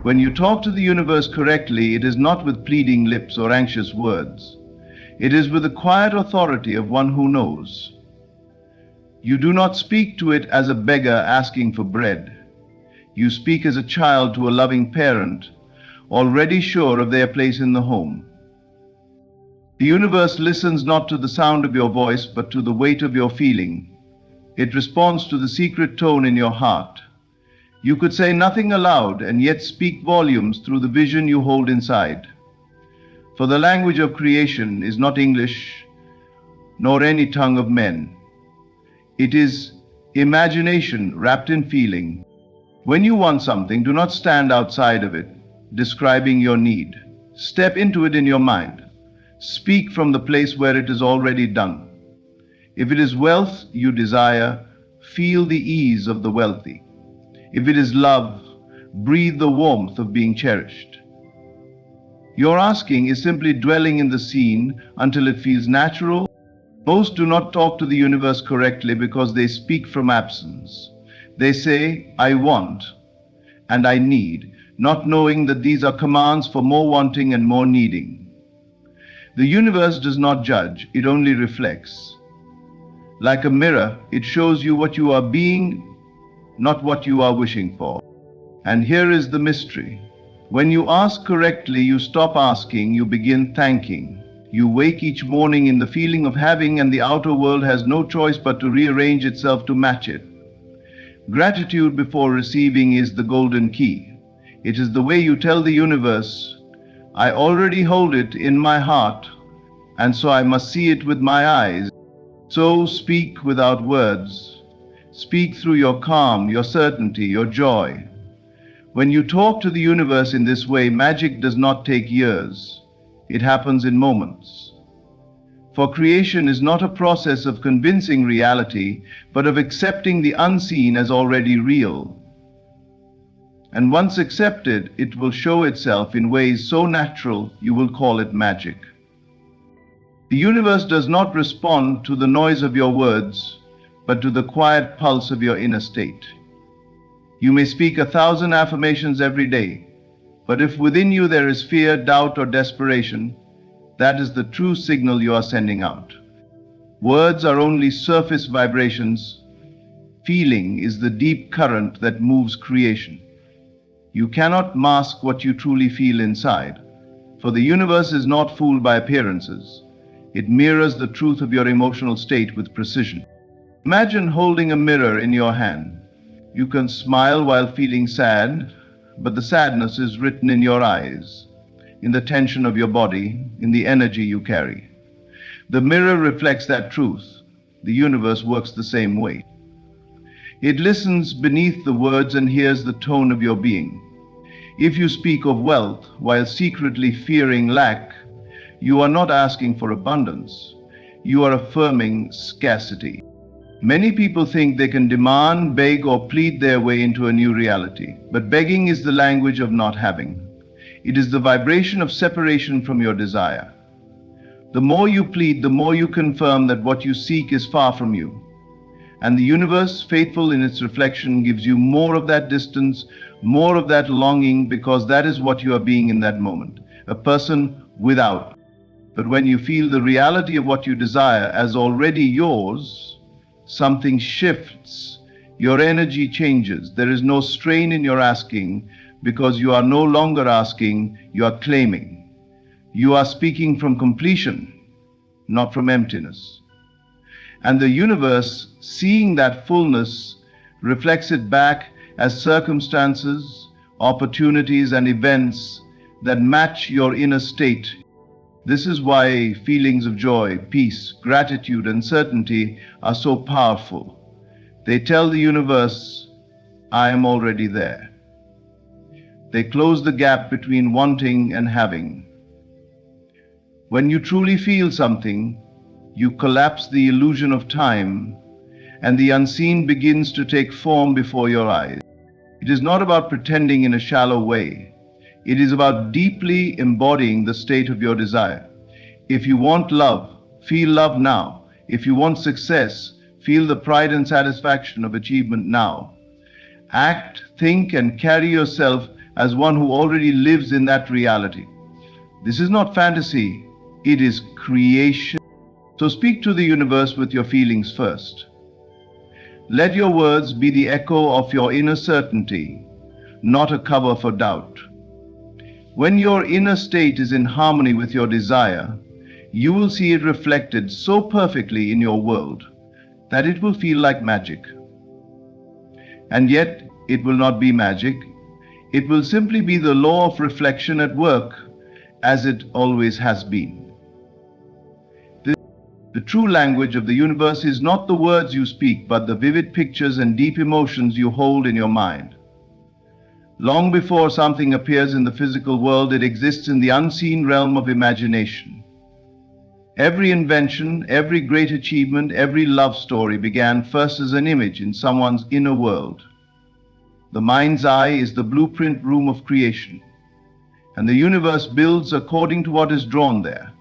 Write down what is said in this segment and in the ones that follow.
When you talk to the universe correctly, it is not with pleading lips or anxious words. It is with the quiet authority of one who knows. You do not speak to it as a beggar asking for bread. You speak as a child to a loving parent, already sure of their place in the home. The universe listens not to the sound of your voice, but to the weight of your feeling. It responds to the secret tone in your heart. You could say nothing aloud and yet speak volumes through the vision you hold inside. For the language of creation is not English, nor any tongue of men. It is imagination wrapped in feeling. When you want something, do not stand outside of it, describing your need. Step into it in your mind. Speak from the place where it is already done. If it is wealth you desire, feel the ease of the wealthy. If it is love, breathe the warmth of being cherished. Your asking is simply dwelling in the scene until it feels natural. Most do not talk to the universe correctly because they speak from absence. They say, I want and I need, not knowing that these are commands for more wanting and more needing. The universe does not judge, it only reflects. Like a mirror, it shows you what you are being, not what you are wishing for. And here is the mystery. When you ask correctly, you stop asking, you begin thanking. You wake each morning in the feeling of having, and the outer world has no choice but to rearrange itself to match it. Gratitude before receiving is the golden key. It is the way you tell the universe, I already hold it in my heart, and so I must see it with my eyes. So speak without words. Speak through your calm, your certainty, your joy. When you talk to the universe in this way, magic does not take years. It happens in moments. For creation is not a process of convincing reality, but of accepting the unseen as already real. And once accepted, it will show itself in ways so natural you will call it magic. The universe does not respond to the noise of your words, but to the quiet pulse of your inner state. You may speak 1,000 affirmations every day, but if within you there is fear, doubt, or desperation, that is the true signal you are sending out. Words are only surface vibrations. Feeling is the deep current that moves creation. You cannot mask what you truly feel inside, for the universe is not fooled by appearances. It mirrors the truth of your emotional state with precision. Imagine holding a mirror in your hand. You can smile while feeling sad, but the sadness is written in your eyes, in the tension of your body, in the energy you carry. The mirror reflects that truth. The universe works the same way. It listens beneath the words and hears the tone of your being. If you speak of wealth while secretly fearing lack, you are not asking for abundance. You are affirming scarcity. Many people think they can demand, beg, or plead their way into a new reality. But begging is the language of not having. It is the vibration of separation from your desire. The more you plead, the more you confirm that what you seek is far from you. And the universe, faithful in its reflection, gives you more of that distance, more of that longing, because that is what you are being in that moment, a person without. But when you feel the reality of what you desire as already yours, something shifts. Your energy changes. There is no strain in your asking, because you are no longer asking, you are claiming. You are speaking from completion, not from emptiness. And the universe, seeing that fullness, reflects it back as circumstances, opportunities, and events that match your inner state. This is why feelings of joy, peace, gratitude, and certainty are so powerful. They tell the universe, I am already there. They close the gap between wanting and having. When you truly feel something, you collapse the illusion of time, and the unseen begins to take form before your eyes. It is not about pretending in a shallow way. It is about deeply embodying the state of your desire. If you want love, feel love now. If you want success, feel the pride and satisfaction of achievement now. Act, think, and carry yourself as one who already lives in that reality. This is not fantasy, it is creation. So speak to the universe with your feelings first. Let your words be the echo of your inner certainty, not a cover for doubt. When your inner state is in harmony with your desire, you will see it reflected so perfectly in your world that it will feel like magic. And yet, it will not be magic. It will simply be the law of reflection at work, as it always has been. The true language of the universe is not the words you speak, but the vivid pictures and deep emotions you hold in your mind. Long before something appears in the physical world, it exists in the unseen realm of imagination. Every invention, every great achievement, every love story began first as an image in someone's inner world. The mind's eye is the blueprint room of creation, and the universe builds according to what is drawn there.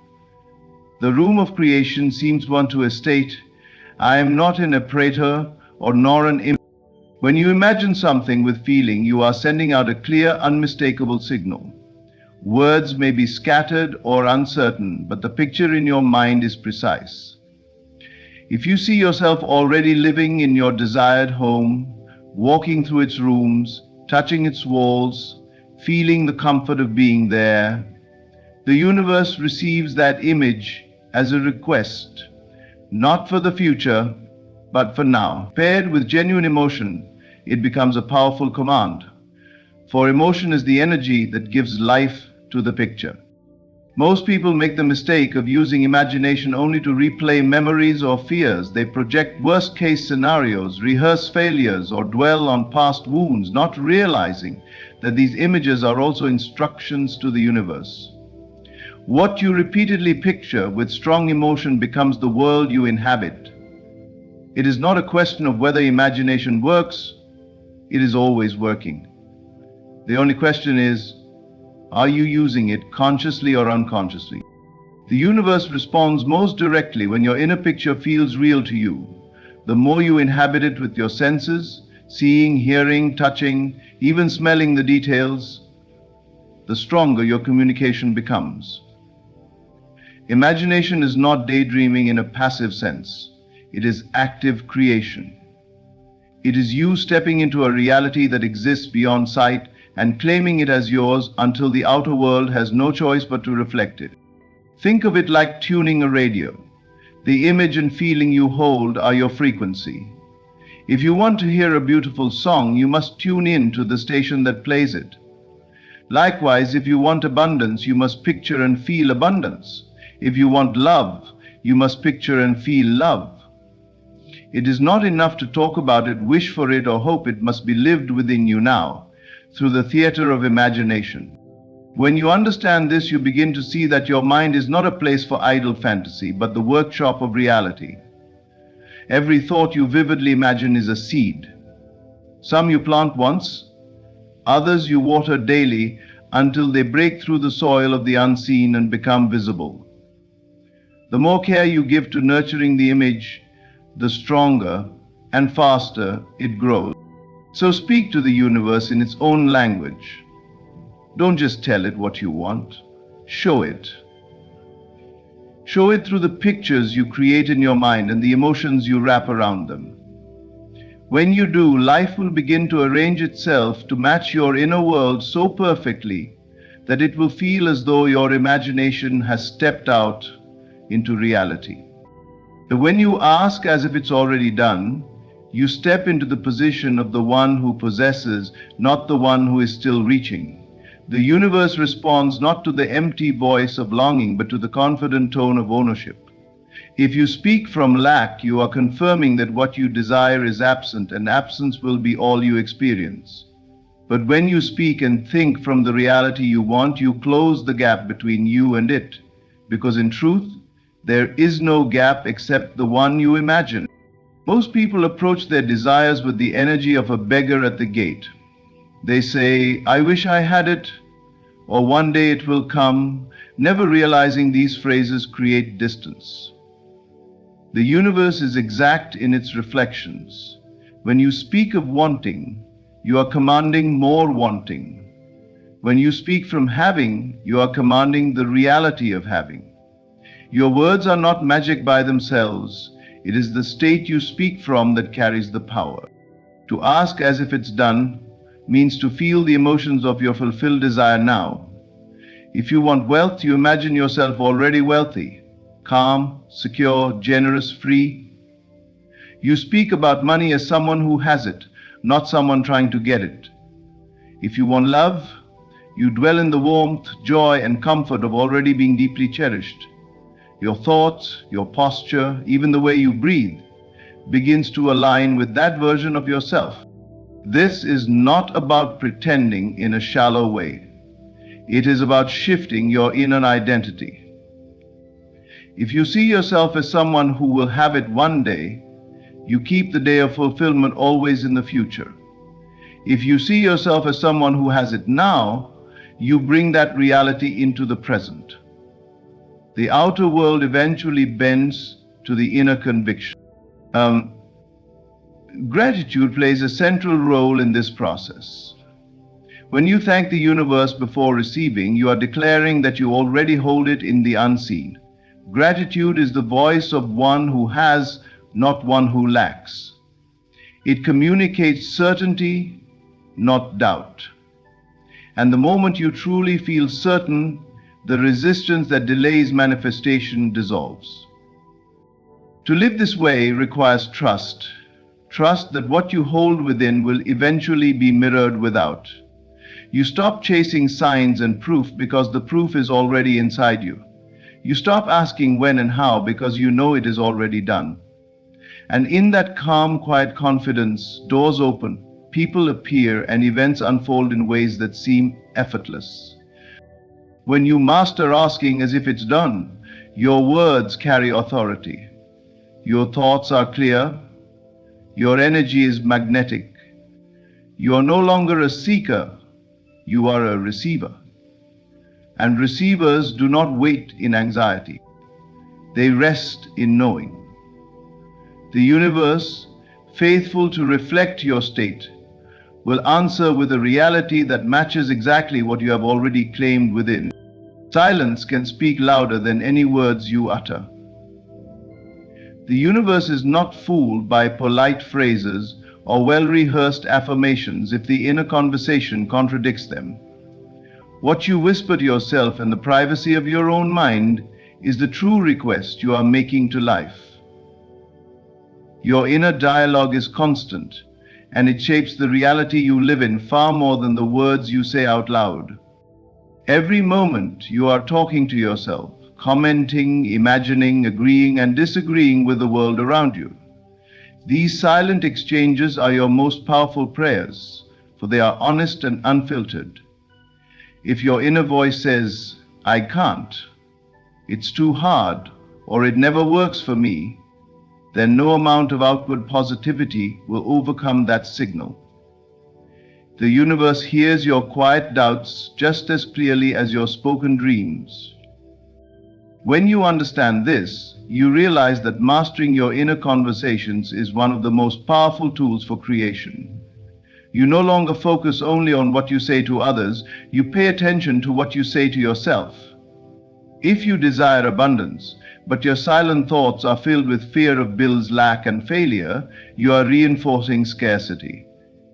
The room of creation seems one to state, I am not an operator or nor an image. When you imagine something with feeling, you are sending out a clear, unmistakable signal. Words may be scattered or uncertain, but the picture in your mind is precise. If you see yourself already living in your desired home, walking through its rooms, touching its walls, feeling the comfort of being there, the universe receives that image as a request, not for the future, but for now. Paired with genuine emotion, it becomes a powerful command, for emotion is the energy that gives life to the picture. Most people make the mistake of using imagination only to replay memories or fears. They project worst-case scenarios, rehearse failures, or dwell on past wounds, not realizing that these images are also instructions to the universe. What you repeatedly picture with strong emotion becomes the world you inhabit. It is not a question of whether imagination works, it is always working. The only question is, are you using it consciously or unconsciously? The universe responds most directly when your inner picture feels real to you. The more you inhabit it with your senses, seeing, hearing, touching, even smelling the details, the stronger your communication becomes. Imagination is not daydreaming in a passive sense. It is active creation. It is you stepping into a reality that exists beyond sight and claiming it as yours until the outer world has no choice but to reflect it. Think of it like tuning a radio. The image and feeling you hold are your frequency. If you want to hear a beautiful song, you must tune in to the station that plays it. Likewise, if you want abundance, you must picture and feel abundance. If you want love, you must picture and feel love. It is not enough to talk about it, wish for it, or hope. It must be lived within you now, through the theater of imagination. When you understand this, you begin to see that your mind is not a place for idle fantasy, but the workshop of reality. Every thought you vividly imagine is a seed. Some you plant once, others you water daily until they break through the soil of the unseen and become visible. The more care you give to nurturing the image, the stronger and faster it grows. So speak to the universe in its own language. Don't just tell it what you want. Show it. Show it through the pictures you create in your mind and the emotions you wrap around them. When you do, life will begin to arrange itself to match your inner world so perfectly that it will feel as though your imagination has stepped out into reality. But when you ask as if it's already done, you step into the position of the one who possesses, not the one who is still reaching. The universe responds not to the empty voice of longing, but to the confident tone of ownership. If you speak from lack, you are confirming that what you desire is absent, and absence will be all you experience. But when you speak and think from the reality you want, you close the gap between you and it, because in truth, there is no gap except the one you imagine. Most people approach their desires with the energy of a beggar at the gate. They say, I wish I had it, or one day it will come, never realizing these phrases create distance. The universe is exact in its reflections. When you speak of wanting, you are commanding more wanting. When you speak from having, you are commanding the reality of having. Your words are not magic by themselves. It is the state you speak from that carries the power. To ask as if it's done means to feel the emotions of your fulfilled desire now. If you want wealth, you imagine yourself already wealthy, calm, secure, generous, free. You speak about money as someone who has it, not someone trying to get it. If you want love, you dwell in the warmth, joy, and comfort of already being deeply cherished. Your thoughts, your posture, even the way you breathe, begins to align with that version of yourself. This is not about pretending in a shallow way. It is about shifting your inner identity. If you see yourself as someone who will have it one day, you keep the day of fulfillment always in the future. If you see yourself as someone who has it now, you bring that reality into the present. The outer world eventually bends to the inner conviction. Gratitude plays a central role in this process. When you thank the universe before receiving, you are declaring that you already hold it in the unseen. Gratitude is the voice of one who has, not one who lacks. It communicates certainty, not doubt. And the moment you truly feel certain, the resistance that delays manifestation dissolves. To live this way requires trust. Trust that what you hold within will eventually be mirrored without. You stop chasing signs and proof because the proof is already inside you. You stop asking when and how because you know it is already done. And in that calm, quiet confidence, doors open, people appear, and events unfold in ways that seem effortless. When you master asking as if it's done, your words carry authority. Your thoughts are clear. Your energy is magnetic. You are no longer a seeker, you are a receiver. And receivers do not wait in anxiety. They rest in knowing. The universe, faithful to reflect your state, will answer with a reality that matches exactly what you have already claimed within. Silence can speak louder than any words you utter. The universe is not fooled by polite phrases or well-rehearsed affirmations if the inner conversation contradicts them. What you whisper to yourself in the privacy of your own mind is the true request you are making to life. Your inner dialogue is constant, and it shapes the reality you live in far more than the words you say out loud. Every moment you are talking to yourself, commenting, imagining, agreeing, and disagreeing with the world around you. These silent exchanges are your most powerful prayers, for they are honest and unfiltered. If your inner voice says, "I can't," "It's too hard," or "It never works for me," then no amount of outward positivity will overcome that signal. The universe hears your quiet doubts just as clearly as your spoken dreams. When you understand this, you realize that mastering your inner conversations is one of the most powerful tools for creation. You no longer focus only on what you say to others, you pay attention to what you say to yourself. If you desire abundance, but your silent thoughts are filled with fear of bills, lack, and failure, you are reinforcing scarcity.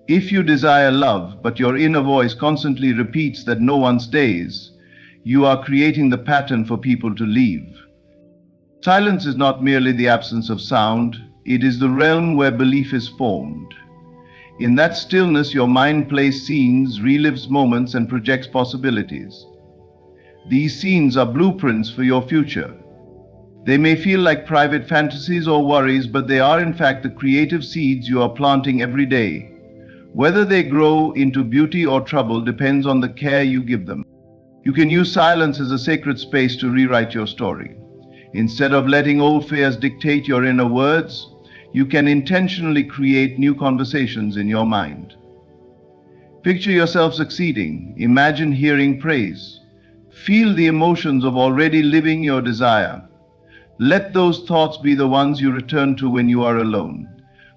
If you desire love, but your inner voice constantly repeats that no one stays, you are creating the pattern for people to leave. Silence is not merely the absence of sound, it is the realm where belief is formed. In that stillness, your mind plays scenes, relives moments, and projects possibilities. These scenes are blueprints for your future. They may feel like private fantasies or worries, but they are in fact the creative seeds you are planting every day. Whether they grow into beauty or trouble depends on the care you give them. You can use silence as a sacred space to rewrite your story. Instead of letting old fears dictate your inner words, you can intentionally create new conversations in your mind. Picture yourself succeeding. Imagine hearing praise. Feel the emotions of already living your desire. Let those thoughts be the ones you return to when you are alone.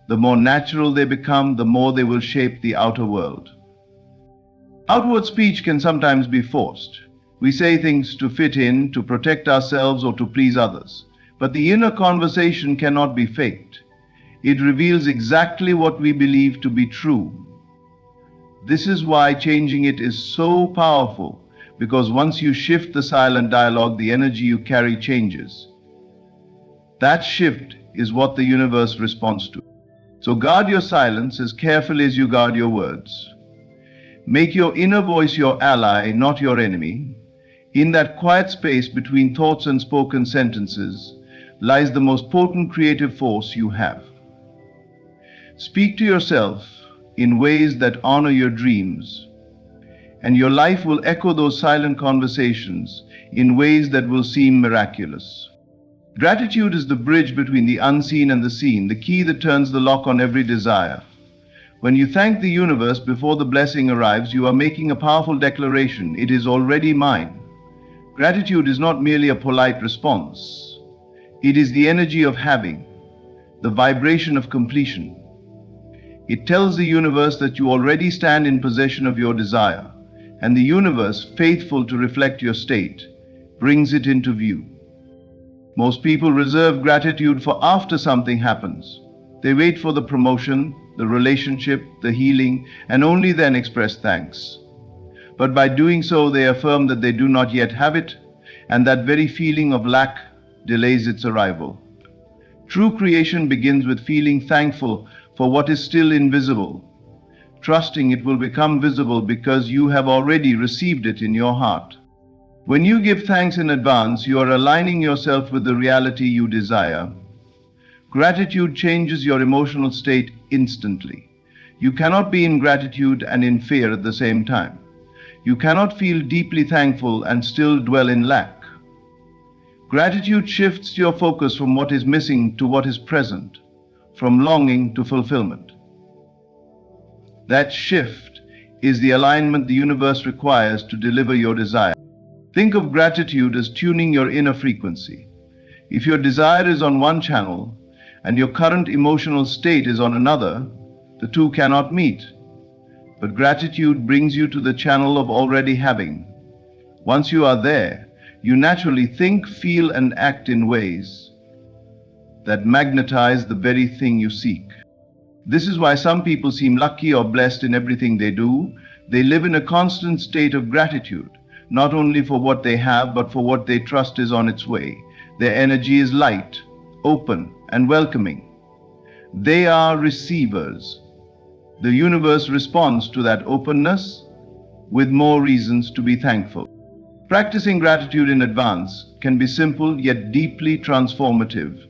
The more natural they become, the more they will shape the outer world. Outward speech can sometimes be forced. We say things to fit in, to protect ourselves, or to please others. But the inner conversation cannot be faked. It reveals exactly what we believe to be true. This is why changing it is so powerful, because once you shift the silent dialogue, the energy you carry changes. That shift is what the universe responds to. So guard your silence as carefully as you guard your words. Make your inner voice your ally, not your enemy. In that quiet space between thoughts and spoken sentences lies the most potent creative force you have. Speak to yourself in ways that honor your dreams, and your life will echo those silent conversations in ways that will seem miraculous. Gratitude is the bridge between the unseen and the seen, the key that turns the lock on every desire. When you thank the universe before the blessing arrives, you are making a powerful declaration: it is already mine. Gratitude is not merely a polite response. It is the energy of having, the vibration of completion. It tells the universe that you already stand in possession of your desire, and the universe, faithful to reflect your state, brings it into view. Most people reserve gratitude for after something happens. They wait for the promotion, the relationship, the healing, and only then express thanks. But by doing so, they affirm that they do not yet have it, and that very feeling of lack delays its arrival. True creation begins with feeling thankful for what is still invisible, trusting it will become visible because you have already received it in your heart. When you give thanks in advance, you are aligning yourself with the reality you desire. Gratitude changes your emotional state instantly. You cannot be in gratitude and in fear at the same time. You cannot feel deeply thankful and still dwell in lack. Gratitude shifts your focus from what is missing to what is present, from longing to fulfillment. That shift is the alignment the universe requires to deliver your desire. Think of gratitude as tuning your inner frequency. If your desire is on one channel and your current emotional state is on another, the two cannot meet. But gratitude brings you to the channel of already having. Once you are there, you naturally think, feel, and act in ways that magnetize the very thing you seek. This is why some people seem lucky or blessed in everything they do. They live in a constant state of gratitude, not only for what they have, but for what they trust is on its way. Their energy is light, open, and welcoming. They are receivers. The universe responds to that openness with more reasons to be thankful. Practicing gratitude in advance can be simple yet deeply transformative.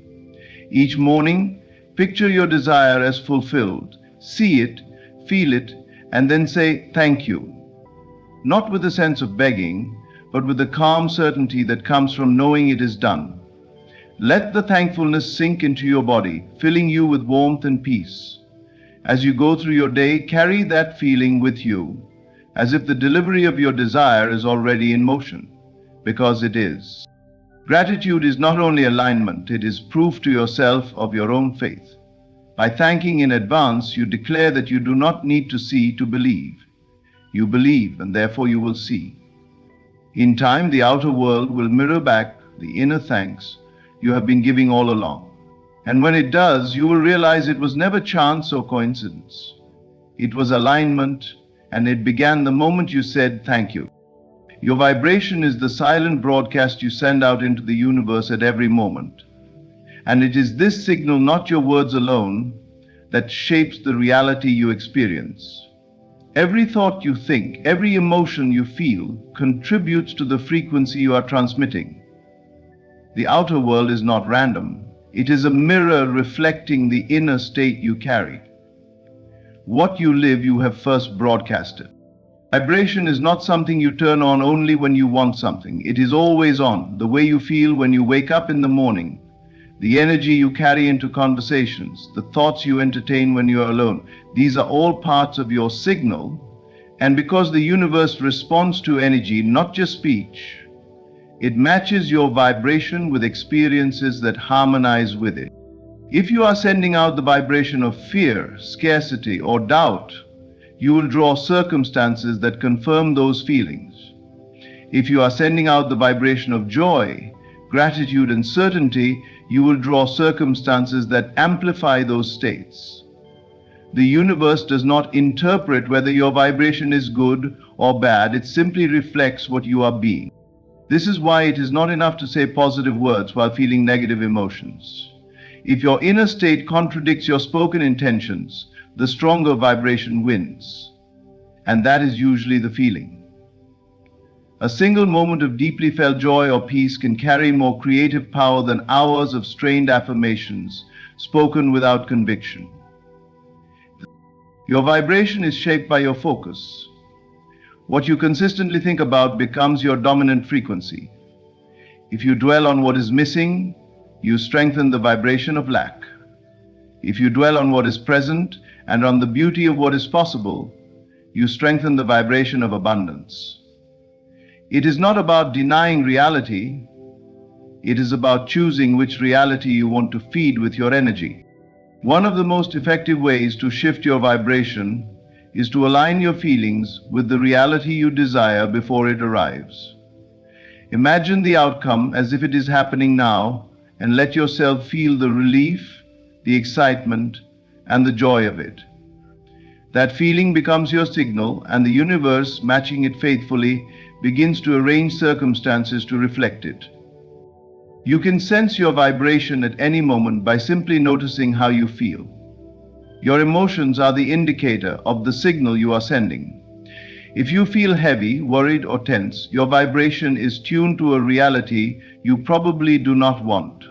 Each morning, picture your desire as fulfilled. See it, feel it, and then say thank you. Not with a sense of begging, but with the calm certainty that comes from knowing it is done. Let the thankfulness sink into your body, filling you with warmth and peace. As you go through your day, carry that feeling with you, as if the delivery of your desire is already in motion, because it is. Gratitude is not only alignment, it is proof to yourself of your own faith. By thanking in advance, you declare that you do not need to see to believe. You believe, and therefore you will see. In time, the outer world will mirror back the inner thanks you have been giving all along. And when it does, you will realize it was never chance or coincidence. It was alignment, and it began the moment you said thank you. Your vibration is the silent broadcast you send out into the universe at every moment. And it is this signal, not your words alone, that shapes the reality you experience. Every thought you think, every emotion you feel, contributes to the frequency you are transmitting. The outer world is not random. It is a mirror reflecting the inner state you carry. What you live, you have first broadcasted. Vibration is not something you turn on only when you want something. It is always on. The way you feel when you wake up in the morning, the energy you carry into conversations, the thoughts you entertain when you are alone, these are all parts of your signal. And because the universe responds to energy, not just speech, it matches your vibration with experiences that harmonize with it. If you are sending out the vibration of fear, scarcity, or doubt, you will draw circumstances that confirm those feelings. If you are sending out the vibration of joy, gratitude, and certainty, you will draw circumstances that amplify those states. The universe does not interpret whether your vibration is good or bad, it simply reflects what you are being. This is why it is not enough to say positive words while feeling negative emotions. If your inner state contradicts your spoken intentions, the stronger vibration wins. And that is usually the feeling. A single moment of deeply felt joy or peace can carry more creative power than hours of strained affirmations spoken without conviction. Your vibration is shaped by your focus. What you consistently think about becomes your dominant frequency. If you dwell on what is missing, you strengthen the vibration of lack. If you dwell on what is present and on the beauty of what is possible, you strengthen the vibration of abundance. It is not about denying reality, it is about choosing which reality you want to feed with your energy. One of the most effective ways to shift your vibration is to align your feelings with the reality you desire before it arrives. Imagine the outcome as if it is happening now and let yourself feel the relief, the excitement, and the joy of it. That feeling becomes your signal, and the universe, matching it faithfully, begins to arrange circumstances to reflect it. You can sense your vibration at any moment by simply noticing how you feel. Your emotions are the indicator of the signal you are sending. If you feel heavy, worried, or tense, your vibration is tuned to a reality you probably do not want.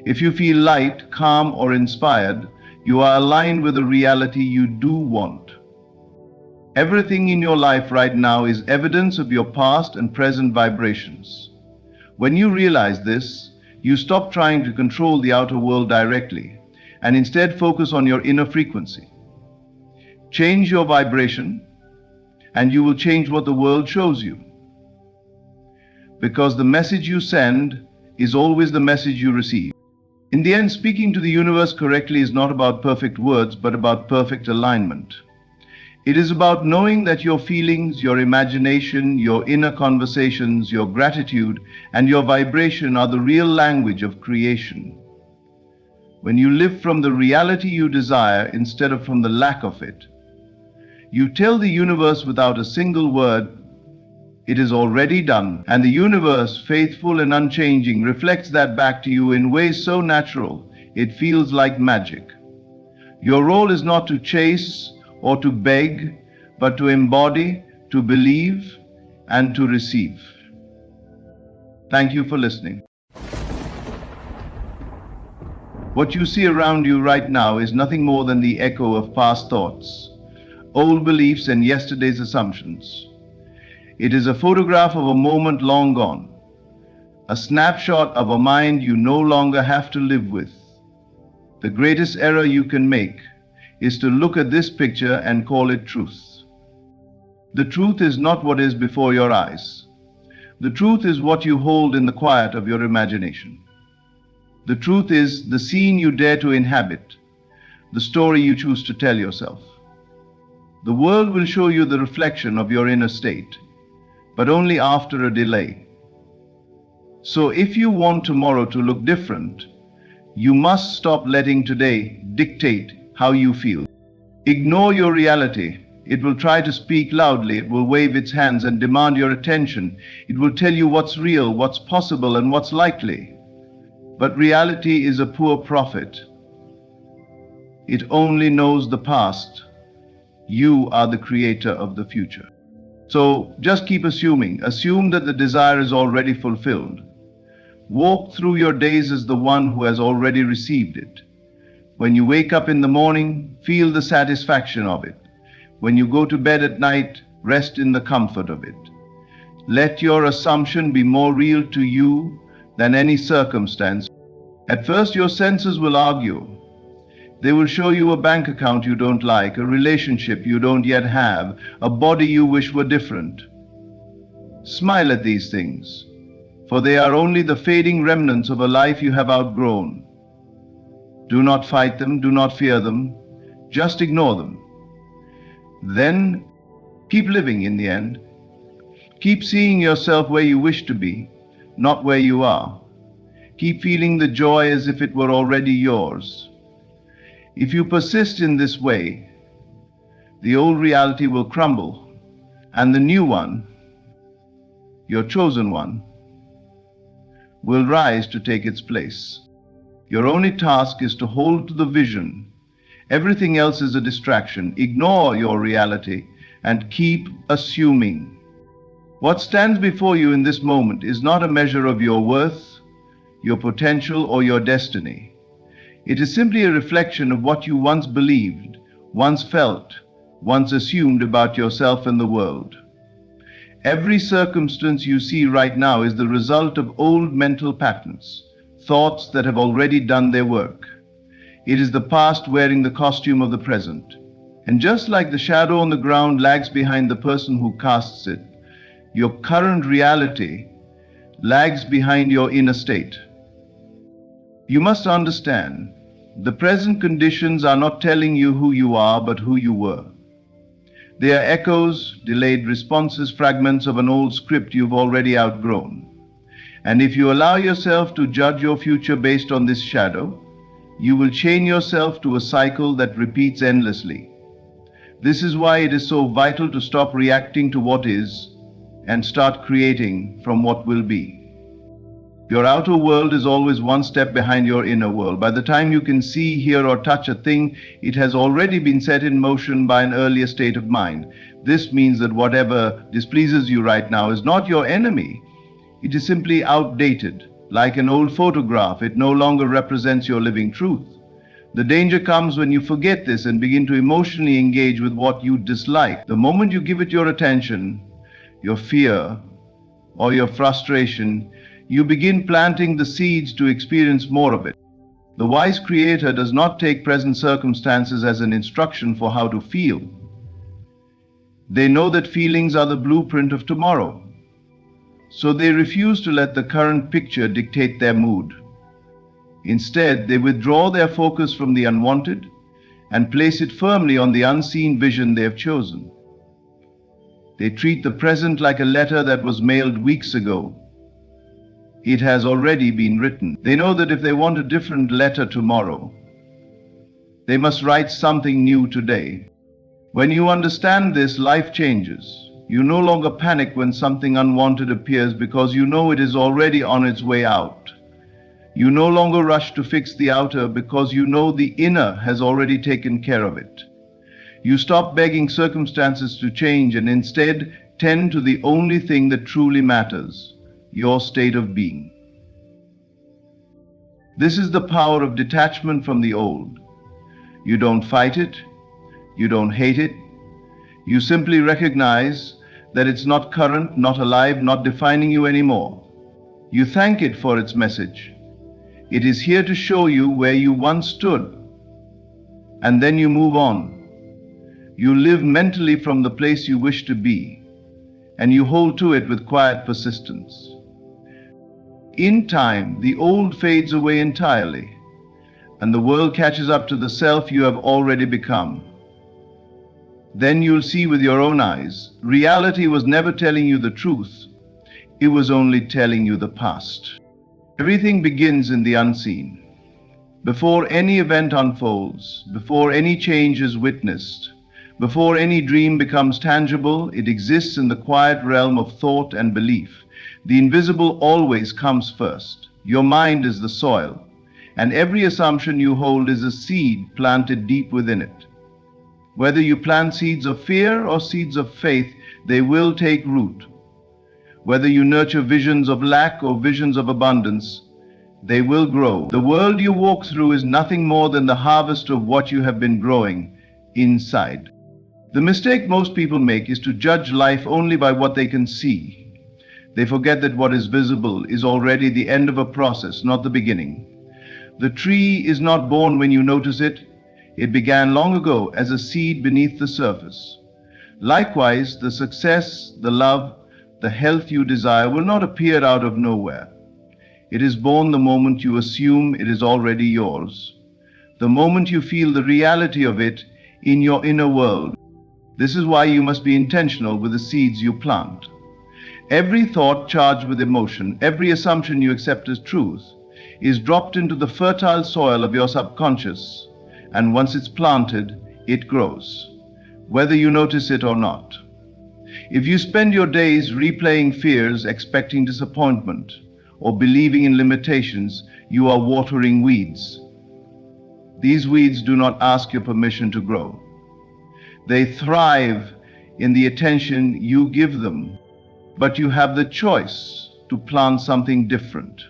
If you feel light, calm, or inspired, you are aligned with a reality you do want. Everything in your life right now is evidence of your past and present vibrations. When you realize this, you stop trying to control the outer world directly and instead focus on your inner frequency. Change your vibration, and you will change what the world shows you. Because the message you send is always the message you receive. In the end, speaking to the universe correctly is not about perfect words, but about perfect alignment. It is about knowing that your feelings, your imagination, your inner conversations, your gratitude, and your vibration are the real language of creation. When you live from the reality you desire instead of from the lack of it, you tell the universe without a single word, it is already done, and the universe, faithful and unchanging, reflects that back to you in ways so natural, it feels like magic. Your role is not to chase or to beg, but to embody, to believe, and to receive. Thank you for listening. What you see around you right now is nothing more than the echo of past thoughts, old beliefs, and yesterday's assumptions. It is a photograph of a moment long gone, a snapshot of a mind you no longer have to live with. The greatest error you can make is to look at this picture and call it truth. The truth is not what is before your eyes. The truth is what you hold in the quiet of your imagination. The truth is the scene you dare to inhabit, the story you choose to tell yourself. The world will show you the reflection of your inner state, but only after a delay. So if you want tomorrow to look different, you must stop letting today dictate how you feel. Ignore your reality. It will try to speak loudly. It will wave its hands and demand your attention. It will tell you what's real, what's possible, and what's likely. But reality is a poor prophet. It only knows the past. You are the creator of the future. So just keep assuming. Assume that the desire is already fulfilled. Walk through your days as the one who has already received it. When you wake up in the morning, feel the satisfaction of it. When you go to bed at night, rest in the comfort of it. Let your assumption be more real to you than any circumstance. At first, your senses will argue. They will show you a bank account you don't like, a relationship you don't yet have, a body you wish were different. Smile at these things, for they are only the fading remnants of a life you have outgrown. Do not fight them, do not fear them, just ignore them. Then keep living in the end. Keep seeing yourself where you wish to be, not where you are. Keep feeling the joy as if it were already yours. If you persist in this way, the old reality will crumble, and the new one, your chosen one, will rise to take its place. Your only task is to hold to the vision. Everything else is a distraction. Ignore your reality and keep assuming. What stands before you in this moment is not a measure of your worth, your potential, or your destiny. It is simply a reflection of what you once believed, once felt, once assumed about yourself and the world. Every circumstance you see right now is the result of old mental patterns, thoughts that have already done their work. It is the past wearing the costume of the present. And just like the shadow on the ground lags behind the person who casts it, your current reality lags behind your inner state. You must understand, the present conditions are not telling you who you are, but who you were. They are echoes, delayed responses, fragments of an old script you've already outgrown. And if you allow yourself to judge your future based on this shadow, you will chain yourself to a cycle that repeats endlessly. This is why it is so vital to stop reacting to what is and start creating from what will be. Your outer world is always one step behind your inner world. By the time you can see, hear, or touch a thing, it has already been set in motion by an earlier state of mind. This means that whatever displeases you right now is not your enemy. It is simply outdated. Like an old photograph, it no longer represents your living truth. The danger comes when you forget this and begin to emotionally engage with what you dislike. The moment you give it your attention, your fear, or your frustration, you begin planting the seeds to experience more of it. The wise creator does not take present circumstances as an instruction for how to feel. They know that feelings are the blueprint of tomorrow. So they refuse to let the current picture dictate their mood. Instead, they withdraw their focus from the unwanted and place it firmly on the unseen vision they have chosen. They treat the present like a letter that was mailed weeks ago. It has already been written. They know that if they want a different letter tomorrow, they must write something new today. When you understand this, life changes. You no longer panic when something unwanted appears because you know it is already on its way out. You no longer rush to fix the outer because you know the inner has already taken care of it. You stop begging circumstances to change and instead tend to the only thing that truly matters: your state of being. This is the power of detachment from the old. You don't fight it, you don't hate it, you simply recognize that it's not current, not alive, not defining you anymore. You thank it for its message. It is here to show you where you once stood, and then you move on. You live mentally from the place you wish to be, and you hold to it with quiet persistence. In time, the old fades away entirely, and the world catches up to the self you have already become. Then you'll see with your own eyes, reality was never telling you the truth, it was only telling you the past. Everything begins in the unseen. Before any event unfolds, before any change is witnessed, before any dream becomes tangible, it exists in the quiet realm of thought and belief. The invisible always comes first. Your mind is the soil, and every assumption you hold is a seed planted deep within it. Whether you plant seeds of fear or seeds of faith, they will take root. Whether you nurture visions of lack or visions of abundance, they will grow. The world you walk through is nothing more than the harvest of what you have been growing inside. The mistake most people make is to judge life only by what they can see. They forget that what is visible is already the end of a process, not the beginning. The tree is not born when you notice it. It began long ago as a seed beneath the surface. Likewise, the success, the love, the health you desire will not appear out of nowhere. It is born the moment you assume it is already yours, the moment you feel the reality of it in your inner world. This is why you must be intentional with the seeds you plant. Every thought charged with emotion, every assumption you accept as truth, is dropped into the fertile soil of your subconscious, and once it's planted, it grows, whether you notice it or not. If you spend your days replaying fears, expecting disappointment, or believing in limitations, you are watering weeds. These weeds do not ask your permission to grow. They thrive in the attention you give them, but you have the choice to plant something different.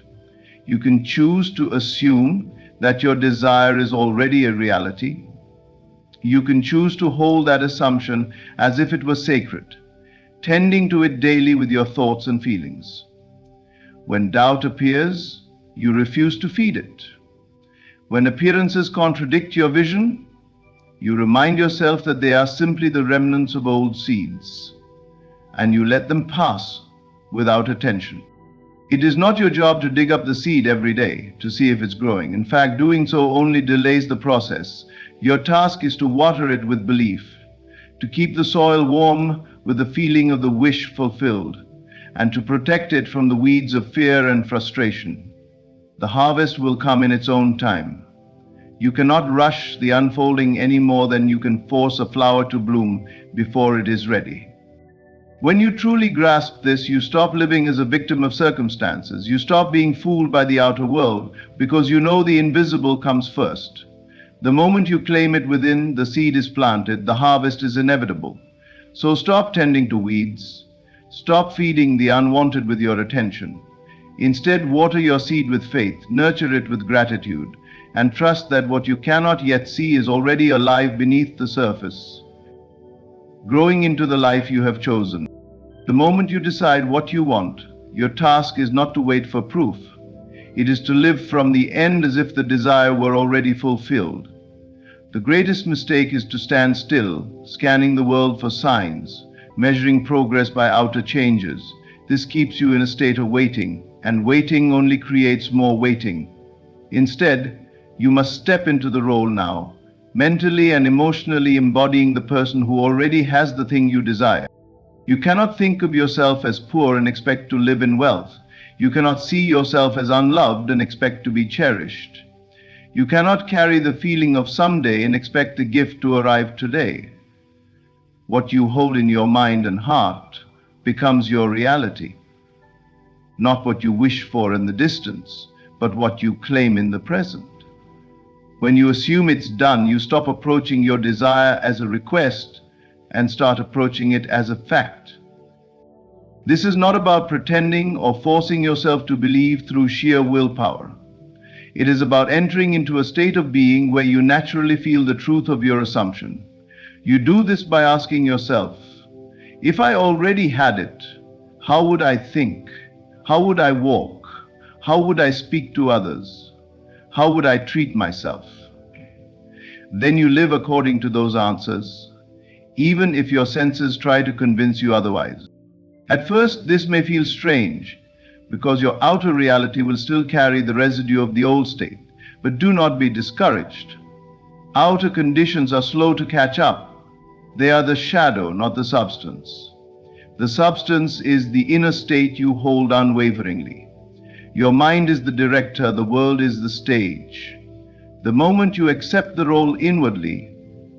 You can choose to assume that your desire is already a reality. You can choose to hold that assumption as if it was sacred, tending to it daily with your thoughts and feelings. When doubt appears, you refuse to feed it. When appearances contradict your vision, you remind yourself that they are simply the remnants of old seeds, and you let them pass without attention. It is not your job to dig up the seed every day to see if it's growing. In fact, doing so only delays the process. Your task is to water it with belief, to keep the soil warm with the feeling of the wish fulfilled, and to protect it from the weeds of fear and frustration. The harvest will come in its own time. You cannot rush the unfolding any more than you can force a flower to bloom before it is ready. When you truly grasp this, you stop living as a victim of circumstances. You stop being fooled by the outer world because you know the invisible comes first. The moment you claim it within, the seed is planted, the harvest is inevitable. So stop tending to weeds. Stop feeding the unwanted with your attention. Instead, water your seed with faith, nurture it with gratitude, and trust that what you cannot yet see is already alive beneath the surface, growing into the life you have chosen. The moment you decide what you want, your task is not to wait for proof. It is to live from the end as if the desire were already fulfilled. The greatest mistake is to stand still, scanning the world for signs, measuring progress by outer changes. This keeps you in a state of waiting, and waiting only creates more waiting. Instead, you must step into the role now, mentally and emotionally embodying the person who already has the thing you desire. You cannot think of yourself as poor and expect to live in wealth. You cannot see yourself as unloved and expect to be cherished. You cannot carry the feeling of someday and expect the gift to arrive today. What you hold in your mind and heart becomes your reality. Not what you wish for in the distance, but what you claim in the present. When you assume it's done, you stop approaching your desire as a request and start approaching it as a fact. This is not about pretending or forcing yourself to believe through sheer willpower. It is about entering into a state of being where you naturally feel the truth of your assumption. You do this by asking yourself, if I already had it, how would I think? How would I walk? How would I speak to others? How would I treat myself? Then you live according to those answers, even if your senses try to convince you otherwise. At first, this may feel strange, because your outer reality will still carry the residue of the old state. But do not be discouraged. Outer conditions are slow to catch up. They are the shadow, not the substance. The substance is the inner state you hold unwaveringly. Your mind is the director, the world is the stage. The moment you accept the role inwardly,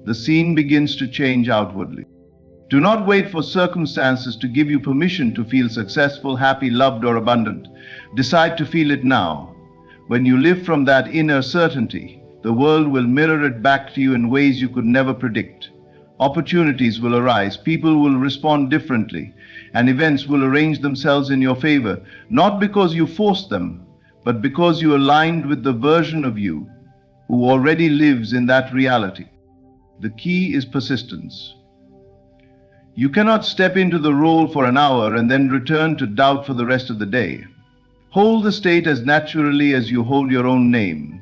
the scene begins to change outwardly. Do not wait for circumstances to give you permission to feel successful, happy, loved, or abundant. Decide to feel it now. When you live from that inner certainty, the world will mirror it back to you in ways you could never predict. Opportunities will arise, people will respond differently, and events will arrange themselves in your favor, not because you forced them, but because you aligned with the version of you who already lives in that reality. The key is persistence. You cannot step into the role for an hour and then return to doubt for the rest of the day. Hold the state as naturally as you hold your own name.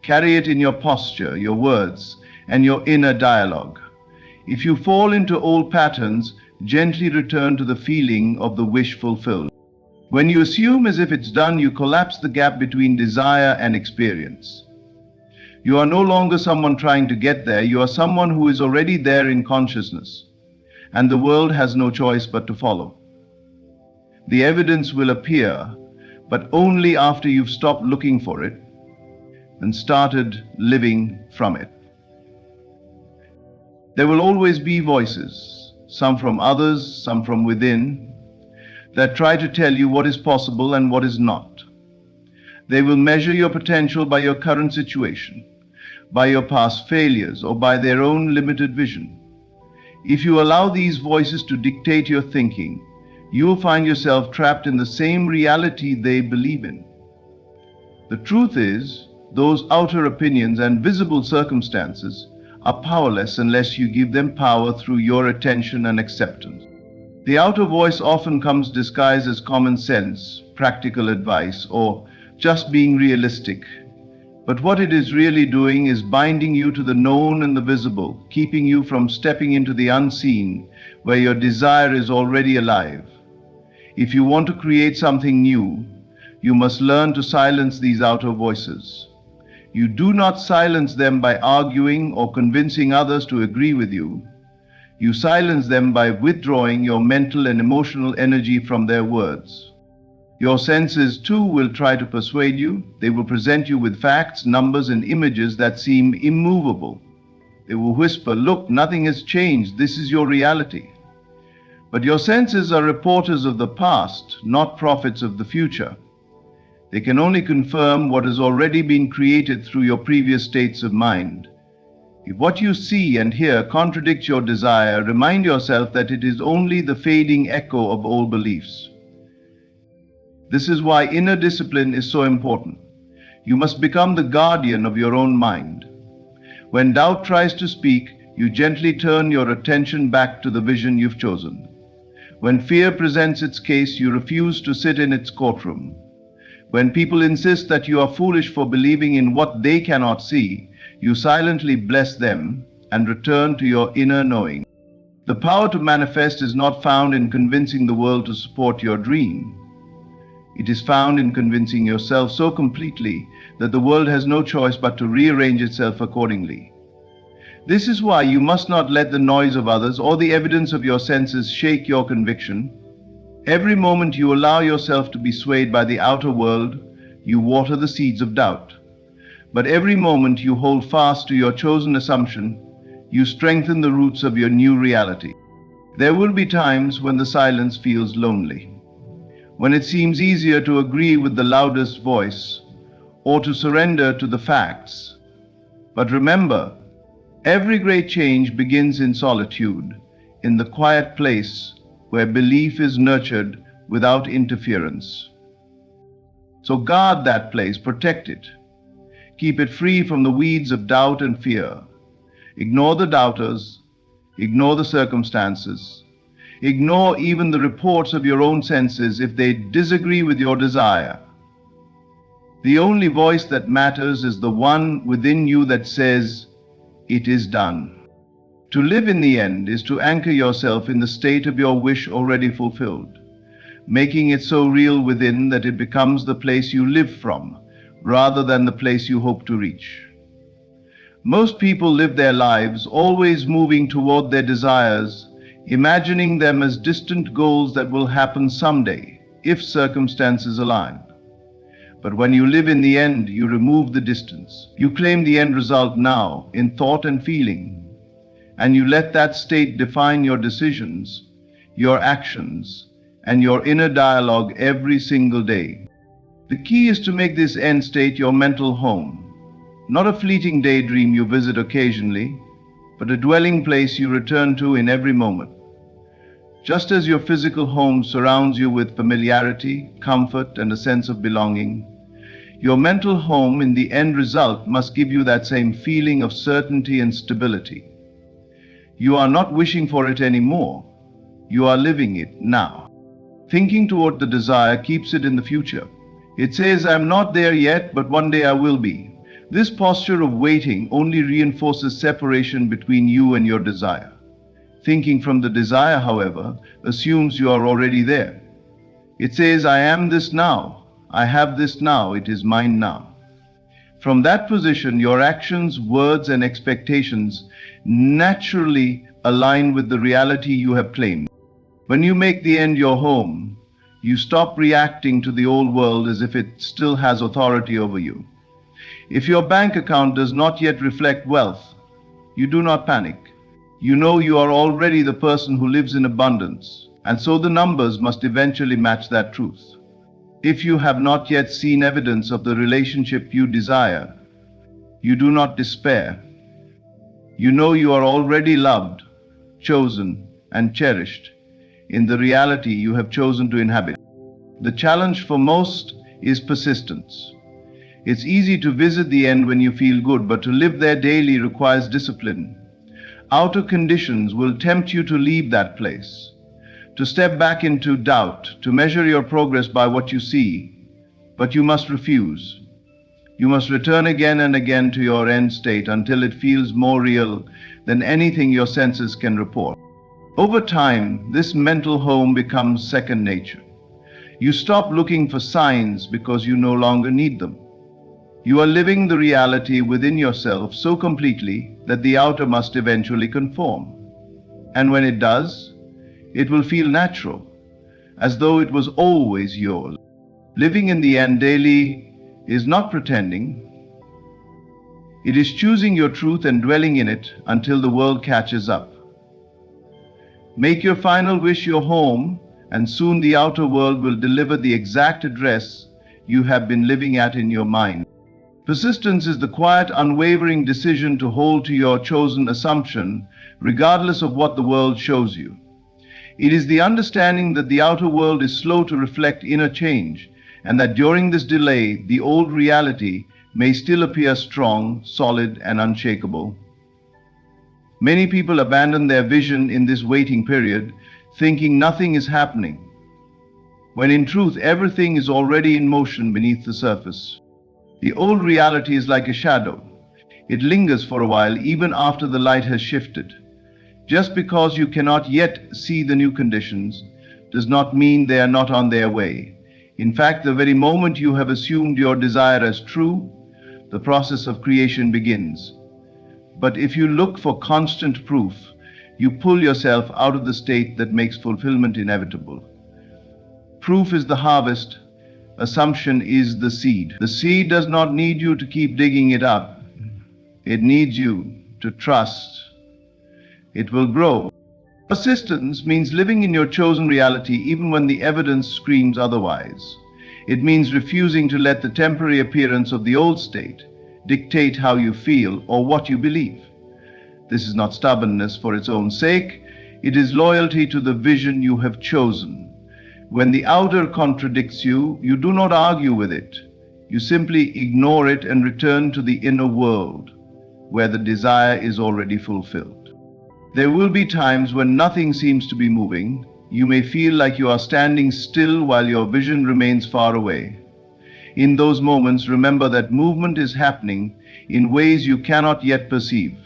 Carry it in your posture, your words, and your inner dialogue. If you fall into old patterns, gently return to the feeling of the wish fulfilled. When you assume as if it's done, you collapse the gap between desire and experience. You are no longer someone trying to get there, you are someone who is already there in consciousness. and the world has no choice but to follow. The evidence will appear, but only after you've stopped looking for it and started living from it. There will always be voices, some from others, some from within, that try to tell you what is possible and what is not. They will measure your potential by your current situation, by your past failures, or by their own limited vision. If you allow these voices to dictate your thinking, you will find yourself trapped in the same reality they believe in. The truth is, those outer opinions and visible circumstances are powerless unless you give them power through your attention and acceptance. The outer voice often comes disguised as common sense, practical advice, or just being realistic. But what it is really doing is binding you to the known and the visible, keeping you from stepping into the unseen, where your desire is already alive. If you want to create something new, you must learn to silence these outer voices. You do not silence them by arguing or convincing others to agree with you. You silence them by withdrawing your mental and emotional energy from their words. Your senses too will try to persuade you. They will present you with facts, numbers, and images that seem immovable. They will whisper, "Look, nothing has changed. This is your reality." But your senses are reporters of the past, not prophets of the future. They can only confirm what has already been created through your previous states of mind. If what you see and hear contradicts your desire, remind yourself that it is only the fading echo of old beliefs. This is why inner discipline is so important. You must become the guardian of your own mind. When doubt tries to speak, you gently turn your attention back to the vision you've chosen. When fear presents its case, you refuse to sit in its courtroom. When people insist that you are foolish for believing in what they cannot see, you silently bless them and return to your inner knowing. The power to manifest is not found in convincing the world to support your dream. It is found in convincing yourself so completely that the world has no choice but to rearrange itself accordingly. This is why you must not let the noise of others or the evidence of your senses shake your conviction. Every moment you allow yourself to be swayed by the outer world, you water the seeds of doubt. But every moment you hold fast to your chosen assumption, you strengthen the roots of your new reality. There will be times when the silence feels lonely, when it seems easier to agree with the loudest voice or to surrender to the facts. But remember, every great change begins in solitude, in the quiet place where belief is nurtured without interference. So guard that place, protect it. Keep it free from the weeds of doubt and fear. Ignore the doubters, ignore the circumstances, ignore even the reports of your own senses if they disagree with your desire. The only voice that matters is the one within you that says, "It is done." To live in the end is to anchor yourself in the state of your wish already fulfilled, making it so real within that it becomes the place you live from, rather than the place you hope to reach. Most people live their lives always moving toward their desires, imagining them as distant goals that will happen someday, if circumstances align. But when you live in the end, you remove the distance. You claim the end result now, in thought and feeling, and you let that state define your decisions, your actions, and your inner dialogue every single day. The key is to make this end state your mental home, not a fleeting daydream you visit occasionally, but a dwelling place you return to in every moment. Just as your physical home surrounds you with familiarity, comfort, and a sense of belonging, your mental home in the end result must give you that same feeling of certainty and stability. You are not wishing for it anymore. You are living it now. Thinking toward the desire keeps it in the future. It says, "I'm not there yet, but one day I will be." This posture of waiting only reinforces separation between you and your desire. Thinking from the desire, however, assumes you are already there. It says, "I am this now. I have this now. It is mine now." From that position, your actions, words, and expectations naturally align with the reality you have claimed. When you make the end your home, you stop reacting to the old world as if it still has authority over you. If your bank account does not yet reflect wealth, you do not panic. You know you are already the person who lives in abundance, and so the numbers must eventually match that truth. If you have not yet seen evidence of the relationship you desire, you do not despair. You know you are already loved, chosen, and cherished in the reality you have chosen to inhabit. The challenge for most is persistence. It's easy to visit the end when you feel good, but to live there daily requires discipline. Outer conditions will tempt you to leave that place, to step back into doubt, to measure your progress by what you see, but you must refuse. You must return again and again to your end state until it feels more real than anything your senses can report. Over time, this mental home becomes second nature. You stop looking for signs because you no longer need them. You are living the reality within yourself so completely that the outer must eventually conform. And when it does, it will feel natural, as though it was always yours. Living in the end daily is not pretending. It is choosing your truth and dwelling in it until the world catches up. Make your final wish your home, and soon the outer world will deliver the exact address you have been living at in your mind. Persistence is the quiet, unwavering decision to hold to your chosen assumption, regardless of what the world shows you. It is the understanding that the outer world is slow to reflect inner change, and that during this delay, the old reality may still appear strong, solid, and unshakable. Many people abandon their vision in this waiting period, thinking nothing is happening, when in truth everything is already in motion beneath the surface. The old reality is like a shadow. It lingers for a while even after the light has shifted. Just because you cannot yet see the new conditions does not mean they are not on their way. In fact, the very moment you have assumed your desire as true, the process of creation begins. But if you look for constant proof, you pull yourself out of the state that makes fulfillment inevitable. Proof is the harvest, assumption is the seed. The seed does not need you to keep digging it up. It needs you to trust it will grow. Persistence means living in your chosen reality even when the evidence screams otherwise. It means refusing to let the temporary appearance of the old state dictate how you feel or what you believe. This is not stubbornness for its own sake. It is loyalty to the vision you have chosen. When the outer contradicts you, you do not argue with it. You simply ignore it and return to the inner world, where the desire is already fulfilled. There will be times when nothing seems to be moving. You may feel like you are standing still while your vision remains far away. In those moments, remember that movement is happening in ways you cannot yet perceive.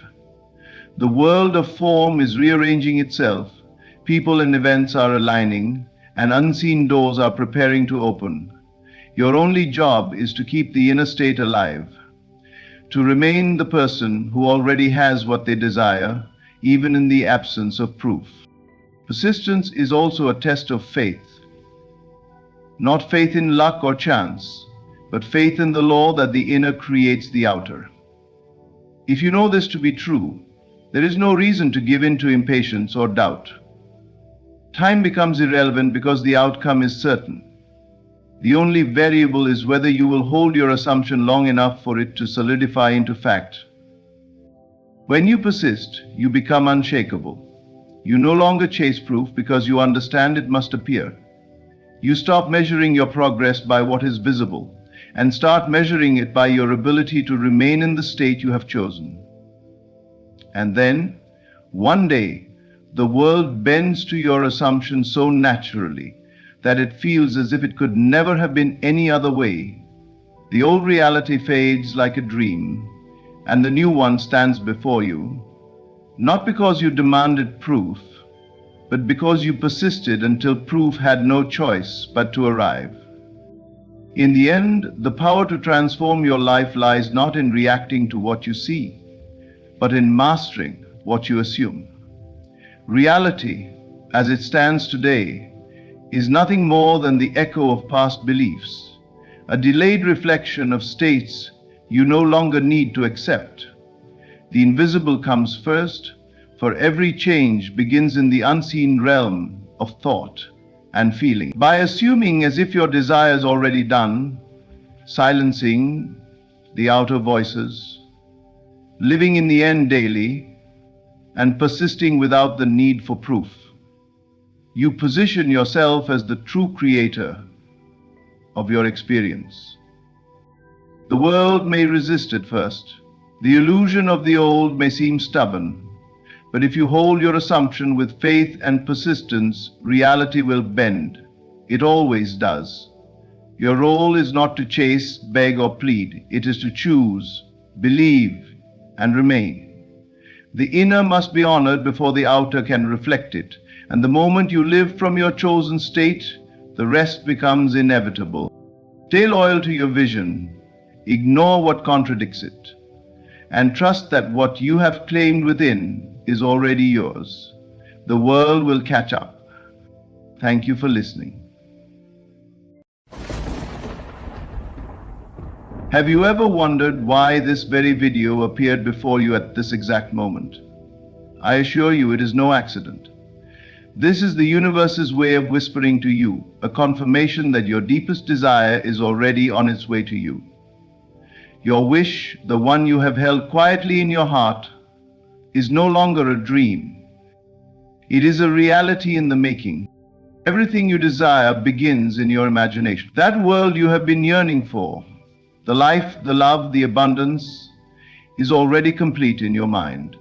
The world of form is rearranging itself. People and events are aligning, and unseen doors are preparing to open. Your only job is to keep the inner state alive, to remain the person who already has what they desire, even in the absence of proof. Persistence is also a test of faith. Not faith in luck or chance, but faith in the law that the inner creates the outer. If you know this to be true, there is no reason to give in to impatience or doubt. Time becomes irrelevant because the outcome is certain. The only variable is whether you will hold your assumption long enough for it to solidify into fact. When you persist, you become unshakable. You no longer chase proof because you understand it must appear. You stop measuring your progress by what is visible and start measuring it by your ability to remain in the state you have chosen. And then, one day, the world bends to your assumption so naturally that it feels as if it could never have been any other way. The old reality fades like a dream, and the new one stands before you, not because you demanded proof, but because you persisted until proof had no choice but to arrive. In the end, the power to transform your life lies not in reacting to what you see, but in mastering what you assume. Reality, as it stands today, is nothing more than the echo of past beliefs, a delayed reflection of states you no longer need to accept. The invisible comes first, for every change begins in the unseen realm of thought and feeling. By assuming as if your desire is already done, silencing the outer voices, living in the end daily, and persisting without the need for proof, you position yourself as the true creator of your experience. The world may resist at first. The illusion of the old may seem stubborn, but if you hold your assumption with faith and persistence, reality will bend. It always does. Your role is not to chase, beg, or plead. It is to choose, believe, and remain. The inner must be honored before the outer can reflect it, and the moment you live from your chosen state, the rest becomes inevitable. Stay loyal to your vision, ignore what contradicts it, and trust that what you have claimed within is already yours. The world will catch up. Thank you for listening. Have you ever wondered why this very video appeared before you at this exact moment? I assure you it is no accident. This is the universe's way of whispering to you, a confirmation that your deepest desire is already on its way to you. Your wish, the one you have held quietly in your heart, is no longer a dream. It is a reality in the making. Everything you desire begins in your imagination. That world you have been yearning for, the life, the love, the abundance, is already complete in your mind.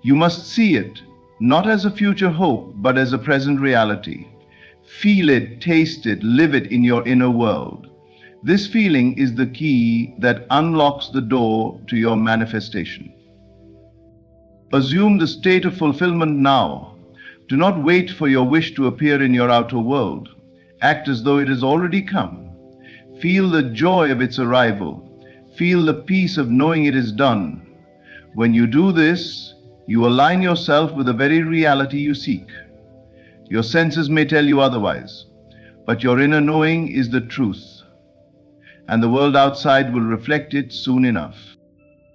You must see it, not as a future hope, but as a present reality. Feel it, taste it, live it in your inner world. This feeling is the key that unlocks the door to your manifestation. Assume the state of fulfillment now. Do not wait for your wish to appear in your outer world. Act as though it has already come. Feel the joy of its arrival. Feel the peace of knowing it is done. When you do this, you align yourself with the very reality you seek. Your senses may tell you otherwise, but your inner knowing is the truth, and the world outside will reflect it soon enough.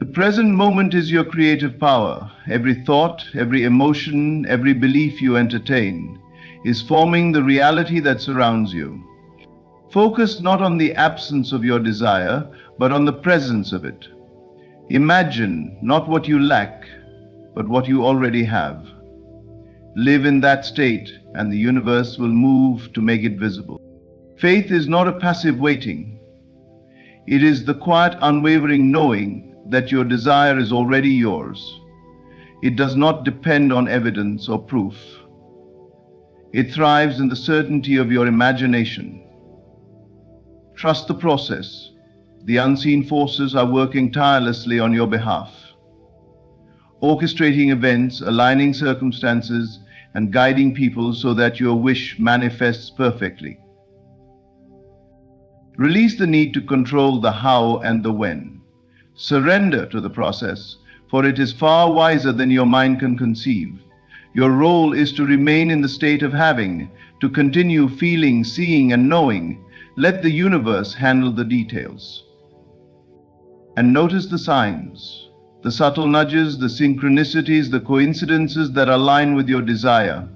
The present moment is your creative power. Every thought, every emotion, every belief you entertain is forming the reality that surrounds you. Focus not on the absence of your desire, but on the presence of it. Imagine not what you lack, but what you already have. Live in that state, and the universe will move to make it visible. Faith is not a passive waiting. It is the quiet, unwavering knowing that your desire is already yours. It does not depend on evidence or proof. It thrives in the certainty of your imagination. Trust the process. The unseen forces are working tirelessly on your behalf, orchestrating events, aligning circumstances, and guiding people so that your wish manifests perfectly. Release the need to control the how and the when. Surrender to the process, for it is far wiser than your mind can conceive. Your role is to remain in the state of having, to continue feeling, seeing, and knowing. Let the universe handle the details. And notice the signs, the subtle nudges, the synchronicities, the coincidences that align with your desire.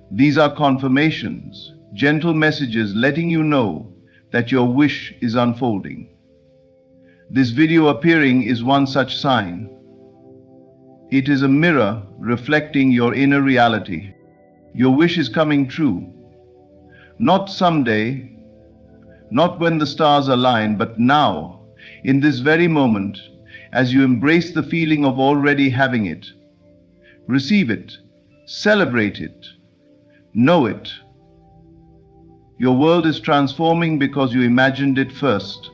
These are confirmations, gentle messages letting you know that your wish is unfolding. This video appearing is one such sign. It is a mirror reflecting your inner reality. Your wish is coming true. Not someday, not when the stars align, but now, in this very moment, as you embrace the feeling of already having it. Receive it, celebrate it, know it. Your world is transforming because you imagined it first.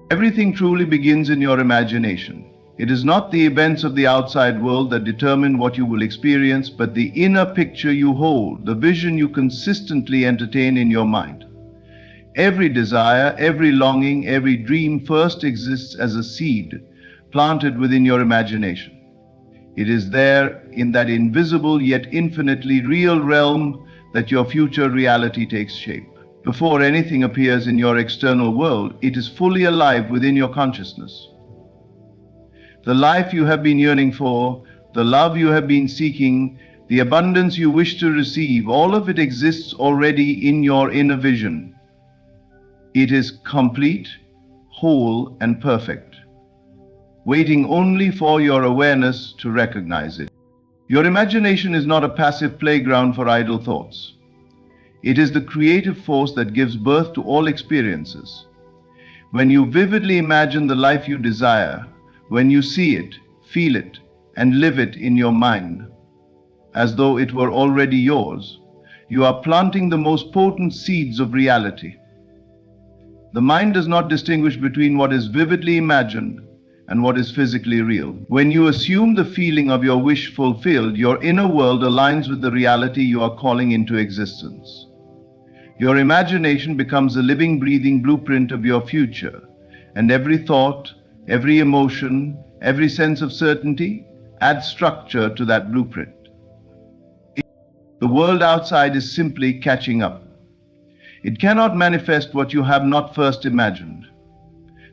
Everything truly begins in your imagination. It is not the events of the outside world that determine what you will experience, but the inner picture you hold, the vision you consistently entertain in your mind. Every desire, every longing, every dream first exists as a seed planted within your imagination. It is there, in that invisible yet infinitely real realm, that your future reality takes shape. Before anything appears in your external world, it is fully alive within your consciousness. The life you have been yearning for, the love you have been seeking, the abundance you wish to receive, all of it exists already in your inner vision. It is complete, whole, and perfect, waiting only for your awareness to recognize it. Your imagination is not a passive playground for idle thoughts. It is the creative force that gives birth to all experiences. When you vividly imagine the life you desire, when you see it, feel it, and live it in your mind, as though it were already yours, you are planting the most potent seeds of reality. The mind does not distinguish between what is vividly imagined and what is physically real. When you assume the feeling of your wish fulfilled, your inner world aligns with the reality you are calling into existence. Your imagination becomes a living, breathing blueprint of your future, and every thought, every emotion, every sense of certainty adds structure to that blueprint. The world outside is simply catching up. It cannot manifest what you have not first imagined.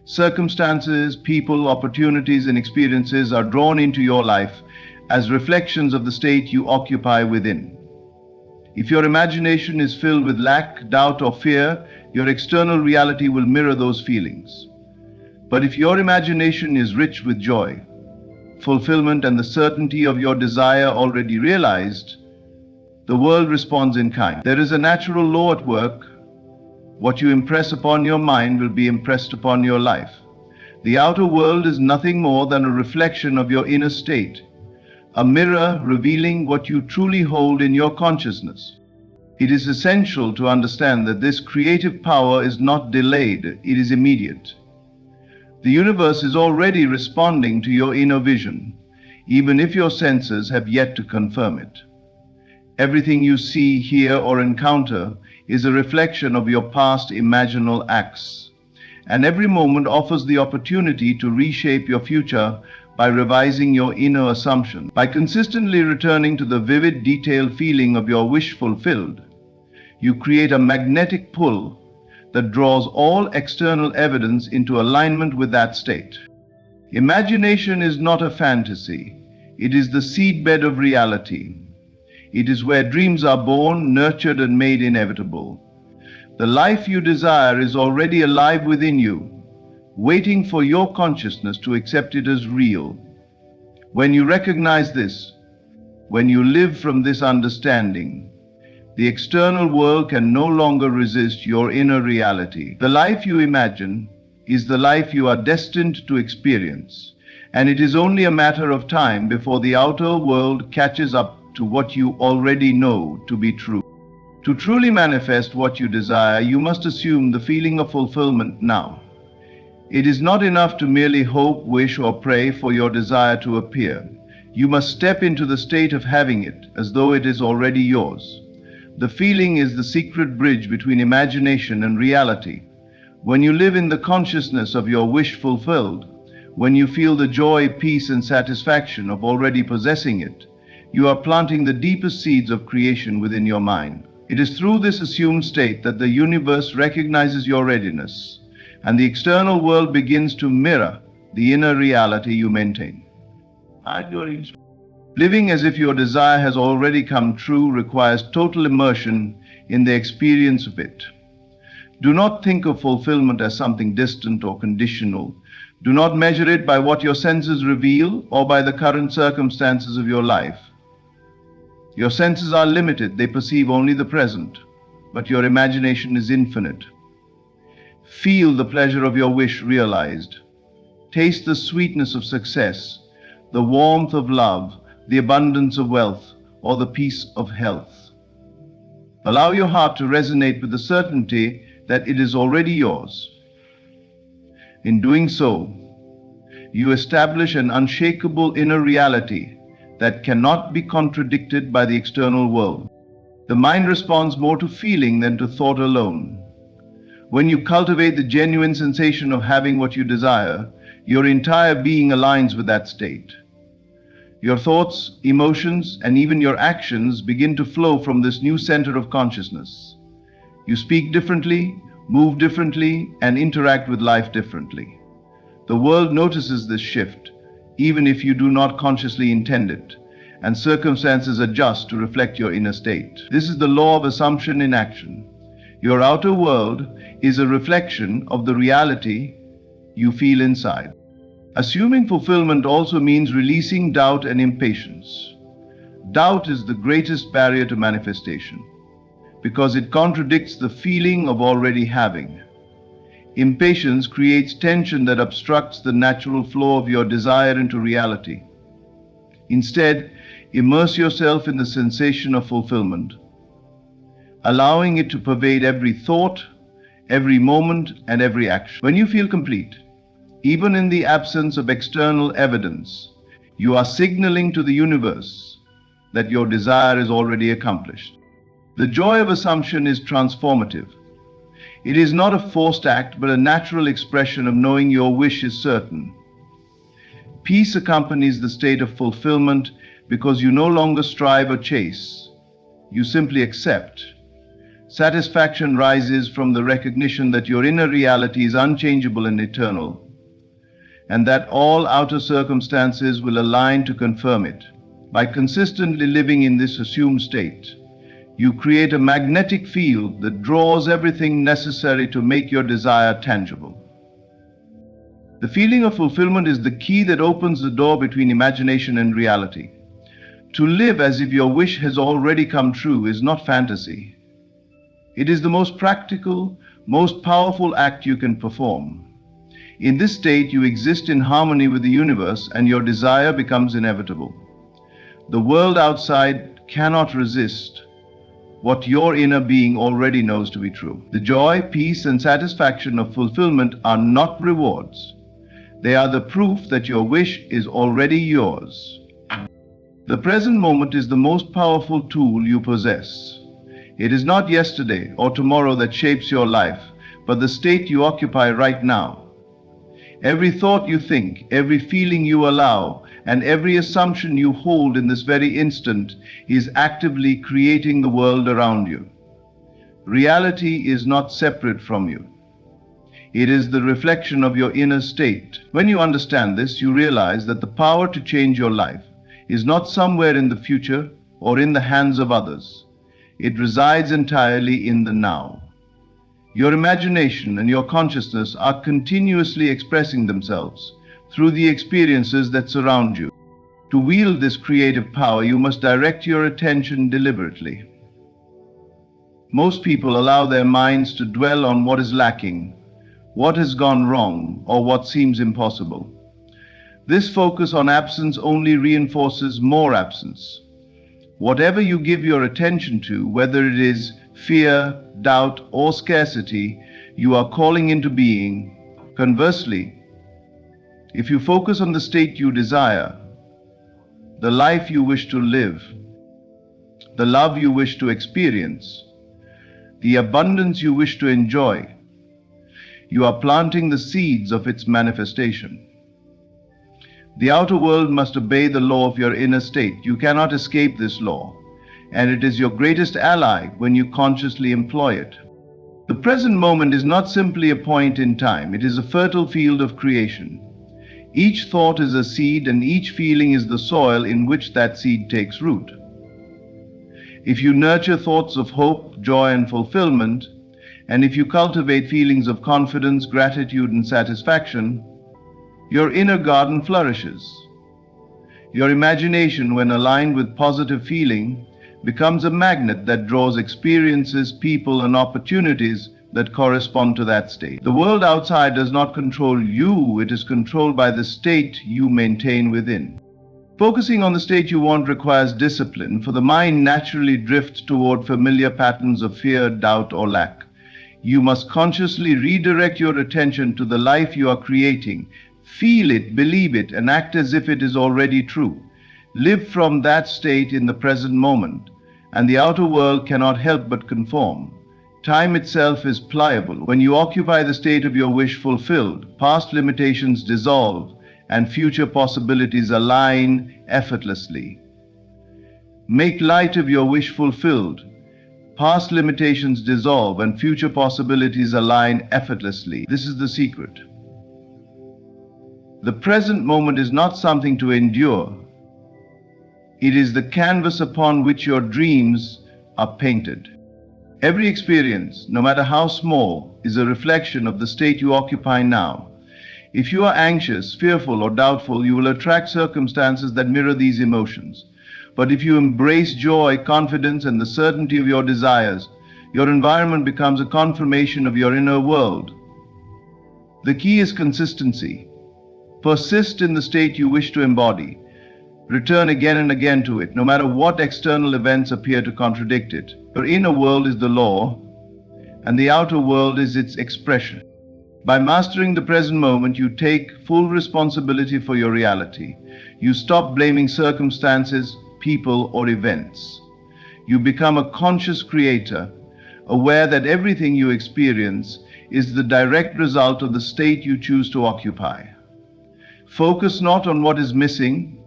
Circumstances, people, opportunities, and experiences are drawn into your life as reflections of the state you occupy within. If your imagination is filled with lack, doubt, or fear, your external reality will mirror those feelings. But if your imagination is rich with joy, fulfillment, and the certainty of your desire already realized, the world responds in kind. There is a natural law at work. What you impress upon your mind will be impressed upon your life. The outer world is nothing more than a reflection of your inner state, a mirror revealing what you truly hold in your consciousness. It is essential to understand that this creative power is not delayed, it is immediate. The universe is already responding to your inner vision, even if your senses have yet to confirm it. Everything you see, hear, or encounter is a reflection of your past imaginal acts, and every moment offers the opportunity to reshape your future by revising your inner assumptions. By consistently returning to the vivid, detailed feeling of your wish fulfilled, you create a magnetic pull that draws all external evidence into alignment with that state. Imagination is not a fantasy. It is the seedbed of reality. It is where dreams are born, nurtured, and made inevitable. The life you desire is already alive within you, waiting for your consciousness to accept it as real. When you recognize this, when you live from this understanding, the external world can no longer resist your inner reality. The life you imagine is the life you are destined to experience, and it is only a matter of time before the outer world catches up to what you already know to be true. To truly manifest what you desire, you must assume the feeling of fulfillment now. It is not enough to merely hope, wish, or pray for your desire to appear. You must step into the state of having it as though it is already yours. The feeling is the secret bridge between imagination and reality. When you live in the consciousness of your wish fulfilled, when you feel the joy, peace, and satisfaction of already possessing it, you are planting the deepest seeds of creation within your mind. It is through this assumed state that the universe recognizes your readiness, and the external world begins to mirror the inner reality you maintain. Living as if your desire has already come true requires total immersion in the experience of it. Do not think of fulfillment as something distant or conditional. Do not measure it by what your senses reveal or by the current circumstances of your life. Your senses are limited, they perceive only the present, but your imagination is infinite. Feel the pleasure of your wish realized. Taste the sweetness of success, the warmth of love, the abundance of wealth, or the peace of health. Allow your heart to resonate with the certainty that it is already yours. In doing so, you establish an unshakable inner reality that cannot be contradicted by the external world. The mind responds more to feeling than to thought alone. When you cultivate the genuine sensation of having what you desire, your entire being aligns with that state. Your thoughts, emotions, and even your actions begin to flow from this new center of consciousness. You speak differently, move differently, and interact with life differently. The world notices this shift, even if you do not consciously intend it, and circumstances adjust to reflect your inner state. This is the law of assumption in action. Your outer world is a reflection of the reality you feel inside. Assuming fulfillment also means releasing doubt and impatience. Doubt is the greatest barrier to manifestation, because it contradicts the feeling of already having. Impatience creates tension that obstructs the natural flow of your desire into reality. Instead, immerse yourself in the sensation of fulfillment, allowing it to pervade every thought, every moment, and every action. When you feel complete, even in the absence of external evidence, you are signaling to the universe that your desire is already accomplished. The joy of assumption is transformative. It is not a forced act, but a natural expression of knowing your wish is certain. Peace accompanies the state of fulfillment because you no longer strive or chase. You simply accept. Satisfaction rises from the recognition that your inner reality is unchangeable and eternal, and that all outer circumstances will align to confirm it. By consistently living in this assumed state, you create a magnetic field that draws everything necessary to make your desire tangible. The feeling of fulfillment is the key that opens the door between imagination and reality. To live as if your wish has already come true is not fantasy. It is the most practical, most powerful act you can perform. In this state, you exist in harmony with the universe, and your desire becomes inevitable. The world outside cannot resist what your inner being already knows to be true. The joy, peace, and satisfaction of fulfillment are not rewards. They are the proof that your wish is already yours. The present moment is the most powerful tool you possess. It is not yesterday or tomorrow that shapes your life, but the state you occupy right now. Every thought you think, every feeling you allow, and every assumption you hold in this very instant is actively creating the world around you. Reality is not separate from you. It is the reflection of your inner state. When you understand this, you realize that the power to change your life is not somewhere in the future or in the hands of others. It resides entirely in the now. Your imagination and your consciousness are continuously expressing themselves through the experiences that surround you. To wield this creative power, you must direct your attention deliberately. Most people allow their minds to dwell on what is lacking, what has gone wrong, or what seems impossible. This focus on absence only reinforces more absence. Whatever you give your attention to, whether it is fear, doubt, or scarcity, you are calling into being. Conversely, if you focus on the state you desire, the life you wish to live, the love you wish to experience, the abundance you wish to enjoy, you are planting the seeds of its manifestation. The outer world must obey the law of your inner state. You cannot escape this law, and it is your greatest ally when you consciously employ it. The present moment is not simply a point in time, it is a fertile field of creation. Each thought is a seed, and each feeling is the soil in which that seed takes root. If you nurture thoughts of hope, joy, and fulfillment, and if you cultivate feelings of confidence, gratitude, and satisfaction, your inner garden flourishes. Your imagination, when aligned with positive feeling, becomes a magnet that draws experiences, people, and opportunities that correspond to that state. The world outside does not control you, it is controlled by the state you maintain within. Focusing on the state you want requires discipline, for the mind naturally drifts toward familiar patterns of fear, doubt, or lack. You must consciously redirect your attention to the life you are creating. Feel it, believe it, and act as if it is already true. Live from that state in the present moment, and the outer world cannot help but conform. Time itself is pliable. When you occupy the state of your wish fulfilled, past limitations dissolve, and future possibilities align effortlessly. Make light of your wish fulfilled. Past limitations dissolve and future possibilities align effortlessly. This is the secret. The present moment is not something to endure. It is the canvas upon which your dreams are painted. Every experience, no matter how small, is a reflection of the state you occupy now. If you are anxious, fearful, or doubtful, you will attract circumstances that mirror these emotions. But if you embrace joy, confidence, and the certainty of your desires, your environment becomes a confirmation of your inner world. The key is consistency. Persist in the state you wish to embody. Return again and again to it, no matter what external events appear to contradict it. Your inner world is the law, and the outer world is its expression. By mastering the present moment, you take full responsibility for your reality. You stop blaming circumstances, people, or events. You become a conscious creator, aware that everything you experience is the direct result of the state you choose to occupy. Focus not on what is missing,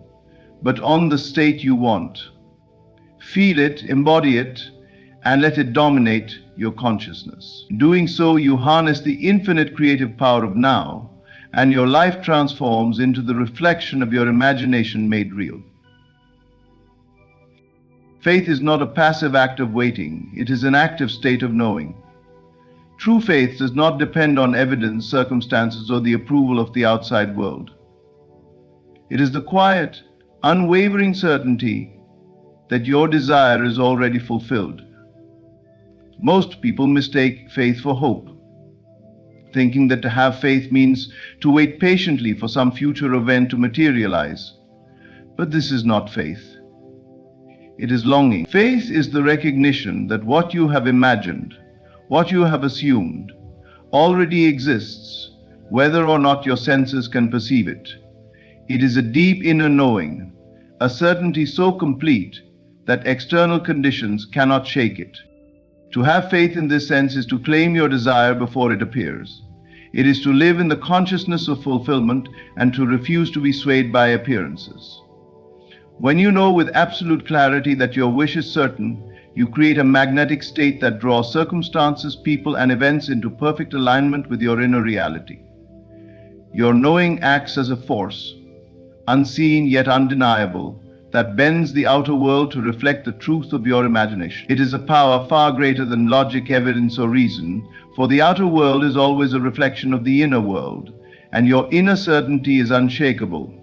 but on the state you want. Feel it, embody it, and let it dominate your consciousness. In doing so, you harness the infinite creative power of now, and your life transforms into the reflection of your imagination made real. Faith is not a passive act of waiting, it is an active state of knowing. True faith does not depend on evidence, circumstances, or the approval of the outside world. It is the quiet, unwavering certainty that your desire is already fulfilled. Most people mistake faith for hope, thinking that to have faith means to wait patiently for some future event to materialize. But this is not faith. It is longing. Faith is the recognition that what you have imagined, what you have assumed, already exists, whether or not your senses can perceive it. It is a deep inner knowing, a certainty so complete that external conditions cannot shake it. To have faith in this sense is to claim your desire before it appears. It is to live in the consciousness of fulfillment and to refuse to be swayed by appearances. When you know with absolute clarity that your wish is certain, you create a magnetic state that draws circumstances, people, and events into perfect alignment with your inner reality. Your knowing acts as a force, unseen yet undeniable, that bends the outer world to reflect the truth of your imagination. It is a power far greater than logic, evidence, or reason, for the outer world is always a reflection of the inner world, and your inner certainty is unshakable.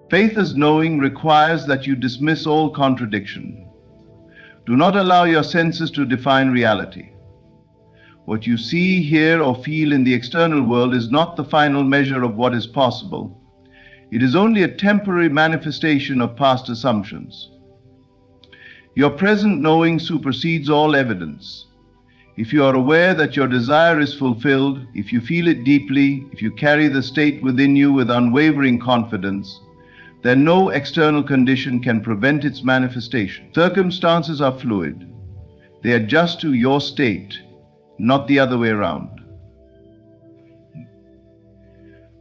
Faith as knowing requires that you dismiss all contradiction. Do not allow your senses to define reality. What you see, hear, or feel in the external world is not the final measure of what is possible. It is only a temporary manifestation of past assumptions. Your present knowing supersedes all evidence. If you are aware that your desire is fulfilled, if you feel it deeply, if you carry the state within you with unwavering confidence, then no external condition can prevent its manifestation. Circumstances are fluid. They adjust to your state, not the other way around.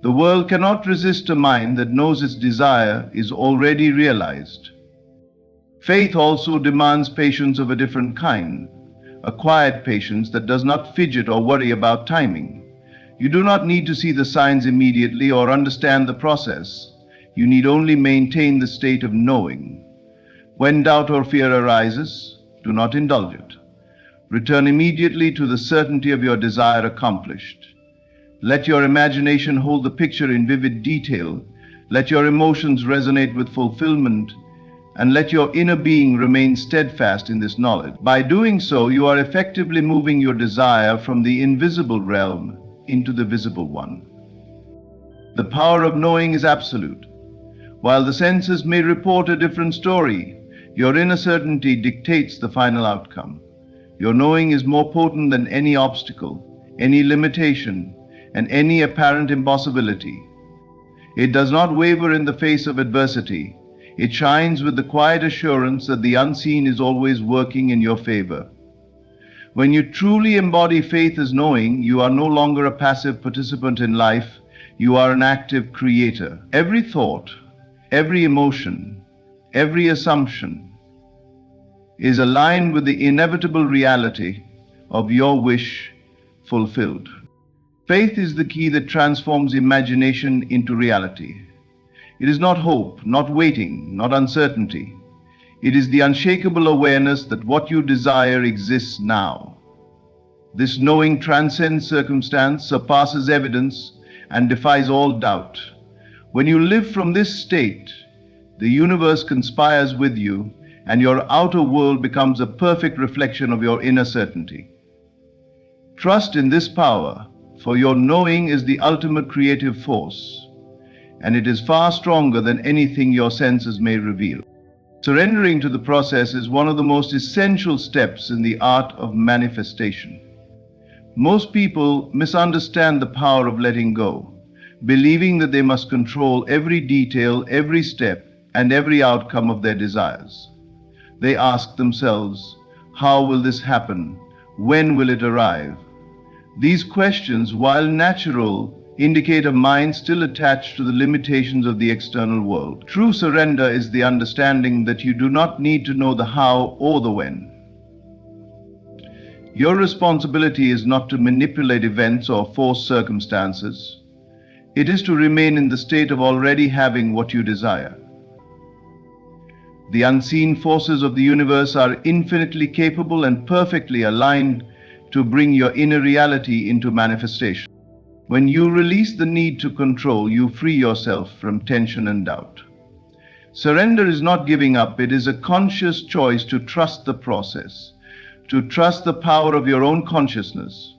The world cannot resist a mind that knows its desire is already realized. Faith also demands patience of a different kind, a quiet patience that does not fidget or worry about timing. You do not need to see the signs immediately or understand the process. You need only maintain the state of knowing. When doubt or fear arises, do not indulge it. Return immediately to the certainty of your desire accomplished. Let your imagination hold the picture in vivid detail. Let your emotions resonate with fulfillment, and let your inner being remain steadfast in this knowledge. By doing so, you are effectively moving your desire from the invisible realm into the visible one. The power of knowing is absolute. While the senses may report a different story, your inner certainty dictates the final outcome. Your knowing is more potent than any obstacle, any limitation, and any apparent impossibility. It does not waver in the face of adversity. It shines with the quiet assurance that the unseen is always working in your favor. When you truly embody faith as knowing, you are no longer a passive participant in life. You are an active creator. Every thought, every emotion, every assumption is aligned with the inevitable reality of your wish fulfilled. Faith is the key that transforms imagination into reality. It is not hope, not waiting, not uncertainty. It is the unshakable awareness that what you desire exists now. This knowing transcends circumstance, surpasses evidence, and defies all doubt. When you live from this state, the universe conspires with you, and your outer world becomes a perfect reflection of your inner certainty. Trust in this power, for your knowing is the ultimate creative force, and it is far stronger than anything your senses may reveal. Surrendering to the process is one of the most essential steps in the art of manifestation. Most people misunderstand the power of letting go, believing that they must control every detail, every step, and every outcome of their desires. They ask themselves, how will this happen? When will it arrive? These questions, while natural, indicate a mind still attached to the limitations of the external world. True surrender is the understanding that you do not need to know the how or the when. Your responsibility is not to manipulate events or force circumstances. It is to remain in the state of already having what you desire. The unseen forces of the universe are infinitely capable and perfectly aligned to bring your inner reality into manifestation. When you release the need to control, you free yourself from tension and doubt. Surrender is not giving up, it is a conscious choice to trust the process, to trust the power of your own consciousness,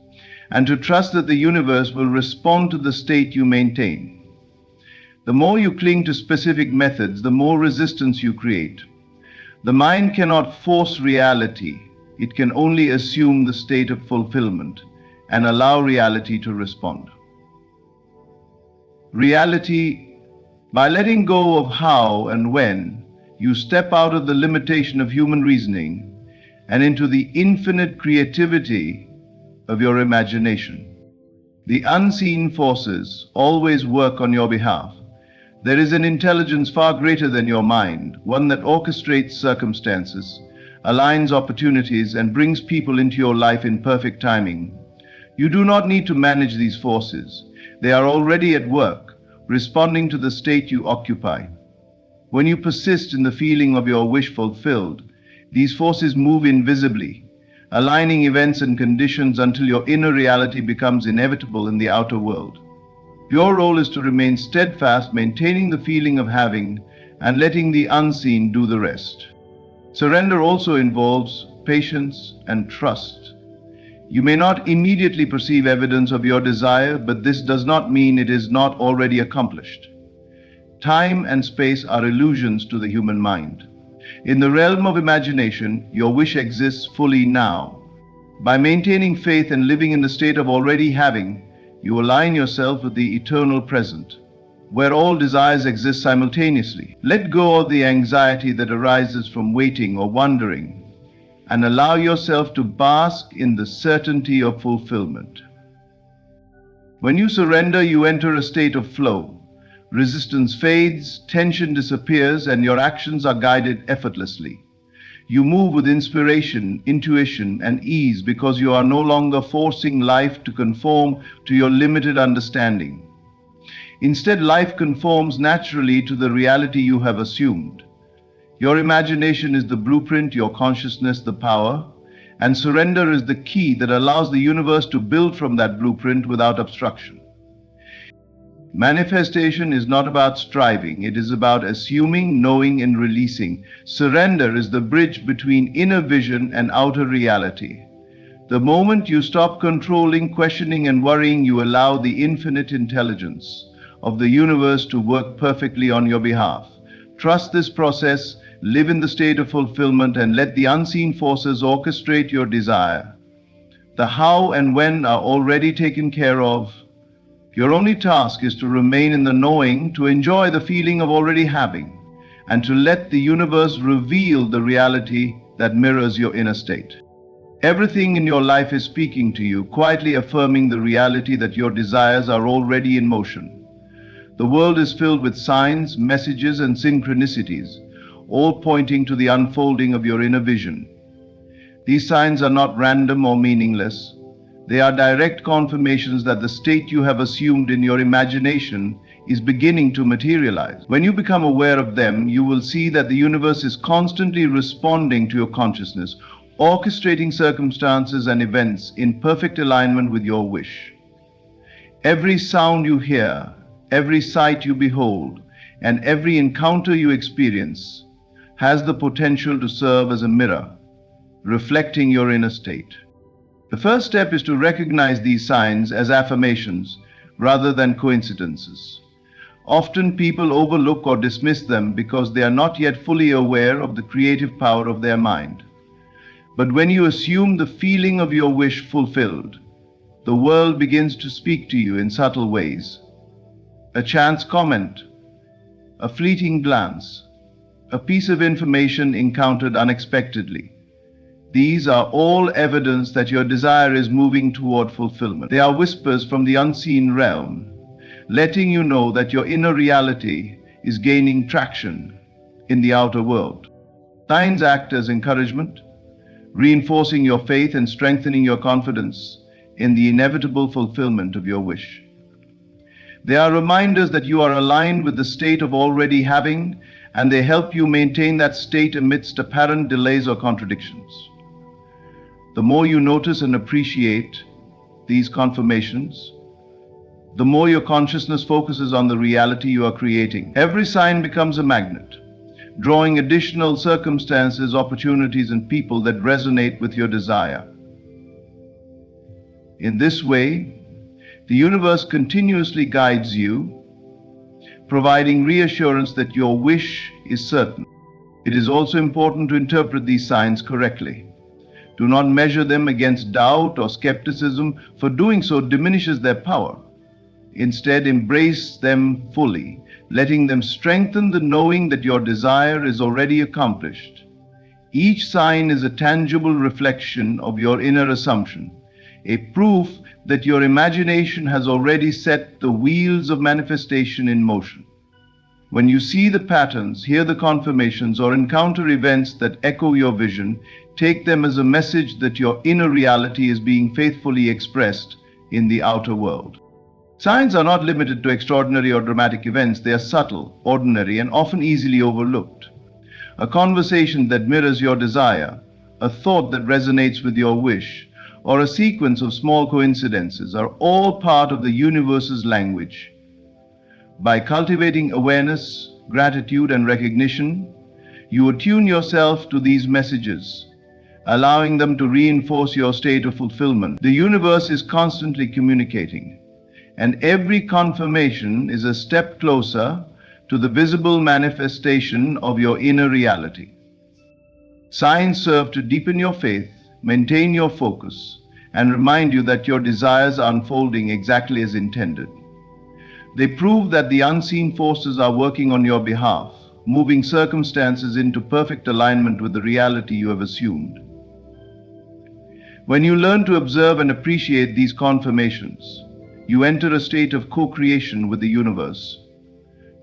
and to trust that the universe will respond to the state you maintain. The more you cling to specific methods, the more resistance you create. The mind cannot force reality, it can only assume the state of fulfillment and allow reality to respond. Reality, by letting go of how and when, you step out of the limitation of human reasoning and into the infinite creativity of your imagination. The unseen forces always work on your behalf. There is an intelligence far greater than your mind, one that orchestrates circumstances, aligns opportunities, and brings people into your life in perfect timing. You do not need to manage these forces. They are already at work, responding to the state you occupy. When you persist in the feeling of your wish fulfilled, these forces move invisibly, aligning events and conditions until your inner reality becomes inevitable in the outer world. Your role is to remain steadfast, maintaining the feeling of having and letting the unseen do the rest. Surrender also involves patience and trust. You may not immediately perceive evidence of your desire, but this does not mean it is not already accomplished. Time and space are illusions to the human mind. In the realm of imagination, your wish exists fully now. By maintaining faith and living in the state of already having, you align yourself with the eternal present, where all desires exist simultaneously. Let go of the anxiety that arises from waiting or wondering, and allow yourself to bask in the certainty of fulfillment. When you surrender, you enter a state of flow. Resistance fades, tension disappears, and your actions are guided effortlessly. You move with inspiration, intuition, and ease because you are no longer forcing life to conform to your limited understanding. Instead, life conforms naturally to the reality you have assumed. Your imagination is the blueprint, your consciousness the power, and surrender is the key that allows the universe to build from that blueprint without obstruction. Manifestation is not about striving, it is about assuming, knowing, and releasing. Surrender is the bridge between inner vision and outer reality. The moment you stop controlling, questioning, and worrying, you allow the infinite intelligence of the universe to work perfectly on your behalf. Trust this process, live in the state of fulfillment, and let the unseen forces orchestrate your desire. The how and when are already taken care of. Your only task is to remain in the knowing, to enjoy the feeling of already having, and to let the universe reveal the reality that mirrors your inner state. Everything in your life is speaking to you, quietly affirming the reality that your desires are already in motion. The world is filled with signs, messages, and synchronicities, all pointing to the unfolding of your inner vision. These signs are not random or meaningless. They are direct confirmations that the state you have assumed in your imagination is beginning to materialize. When you become aware of them, you will see that the universe is constantly responding to your consciousness, orchestrating circumstances and events in perfect alignment with your wish. Every sound you hear, every sight you behold, and every encounter you experience has the potential to serve as a mirror, reflecting your inner state. The first step is to recognize these signs as affirmations rather than coincidences. Often people overlook or dismiss them because they are not yet fully aware of the creative power of their mind. But when you assume the feeling of your wish fulfilled, the world begins to speak to you in subtle ways. A chance comment, a fleeting glance, a piece of information encountered unexpectedly. These are all evidence that your desire is moving toward fulfillment. They are whispers from the unseen realm, letting you know that your inner reality is gaining traction in the outer world. Signs act as encouragement, reinforcing your faith and strengthening your confidence in the inevitable fulfillment of your wish. They are reminders that you are aligned with the state of already having, and they help you maintain that state amidst apparent delays or contradictions. The more you notice and appreciate these confirmations, the more your consciousness focuses on the reality you are creating. Every sign becomes a magnet, drawing additional circumstances, opportunities, and people that resonate with your desire. In this way, the universe continuously guides you, providing reassurance that your wish is certain. It is also important to interpret these signs correctly. Do not measure them against doubt or skepticism, for doing so diminishes their power. Instead, embrace them fully, letting them strengthen the knowing that your desire is already accomplished. Each sign is a tangible reflection of your inner assumption, a proof that your imagination has already set the wheels of manifestation in motion. When you see the patterns, hear the confirmations, or encounter events that echo your vision, take them as a message that your inner reality is being faithfully expressed in the outer world. Signs are not limited to extraordinary or dramatic events. They are subtle, ordinary, and often easily overlooked. A conversation that mirrors your desire, a thought that resonates with your wish, or a sequence of small coincidences are all part of the universe's language. By cultivating awareness, gratitude, and recognition, you attune yourself to these messages, allowing them to reinforce your state of fulfillment. The universe is constantly communicating, and every confirmation is a step closer to the visible manifestation of your inner reality. Signs serve to deepen your faith, maintain your focus, and remind you that your desires are unfolding exactly as intended. They prove that the unseen forces are working on your behalf, moving circumstances into perfect alignment with the reality you have assumed. When you learn to observe and appreciate these confirmations, you enter a state of co-creation with the universe,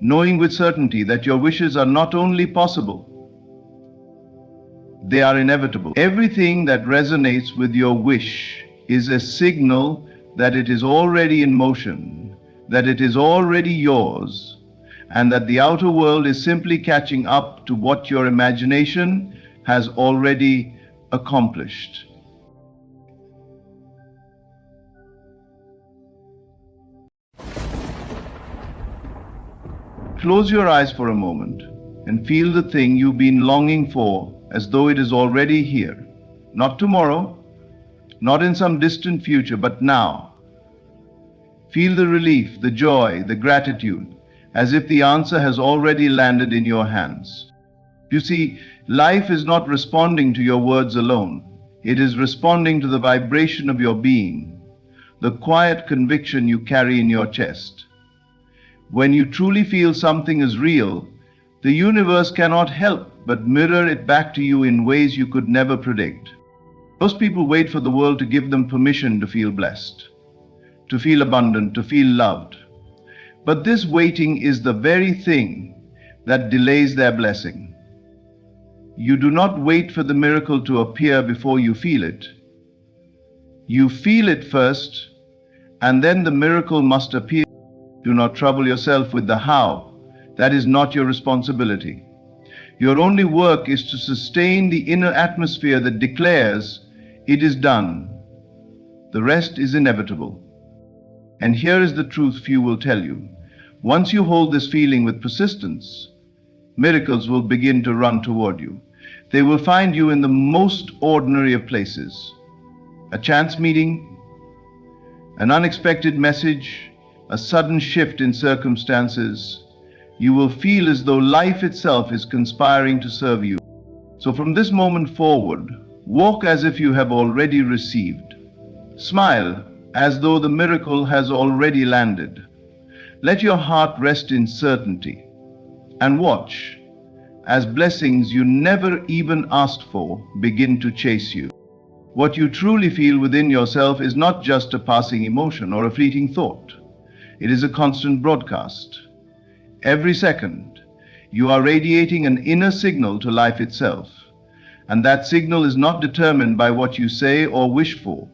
knowing with certainty that your wishes are not only possible, they are inevitable. Everything that resonates with your wish is a signal that it is already in motion, that it is already yours, and that the outer world is simply catching up to what your imagination has already accomplished. Close your eyes for a moment and feel the thing you've been longing for as though it is already here. Not tomorrow, not in some distant future, but now. Feel the relief, the joy, the gratitude, as if the answer has already landed in your hands. You see, life is not responding to your words alone. It is responding to the vibration of your being, the quiet conviction you carry in your chest. When you truly feel something is real, the universe cannot help but mirror it back to you in ways you could never predict. Most people wait for the world to give them permission to feel blessed, to feel abundant, to feel loved. But this waiting is the very thing that delays their blessing. You do not wait for the miracle to appear before you feel it. You feel it first, and then the miracle must appear. Do not trouble yourself with the how. That is not your responsibility. Your only work is to sustain the inner atmosphere that declares, it is done. The rest is inevitable. And here is the truth few will tell you. Once you hold this feeling with persistence, miracles will begin to run toward you. They will find you in the most ordinary of places. A chance meeting, an unexpected message, a sudden shift in circumstances. You will feel as though life itself is conspiring to serve you. So from this moment forward, walk as if you have already received. Smile as though the miracle has already landed. Let your heart rest in certainty. And watch as blessings you never even asked for begin to chase you. What you truly feel within yourself is not just a passing emotion or a fleeting thought. It is a constant broadcast. Every second, you are radiating an inner signal to life itself, and that signal is not determined by what you say or wish for,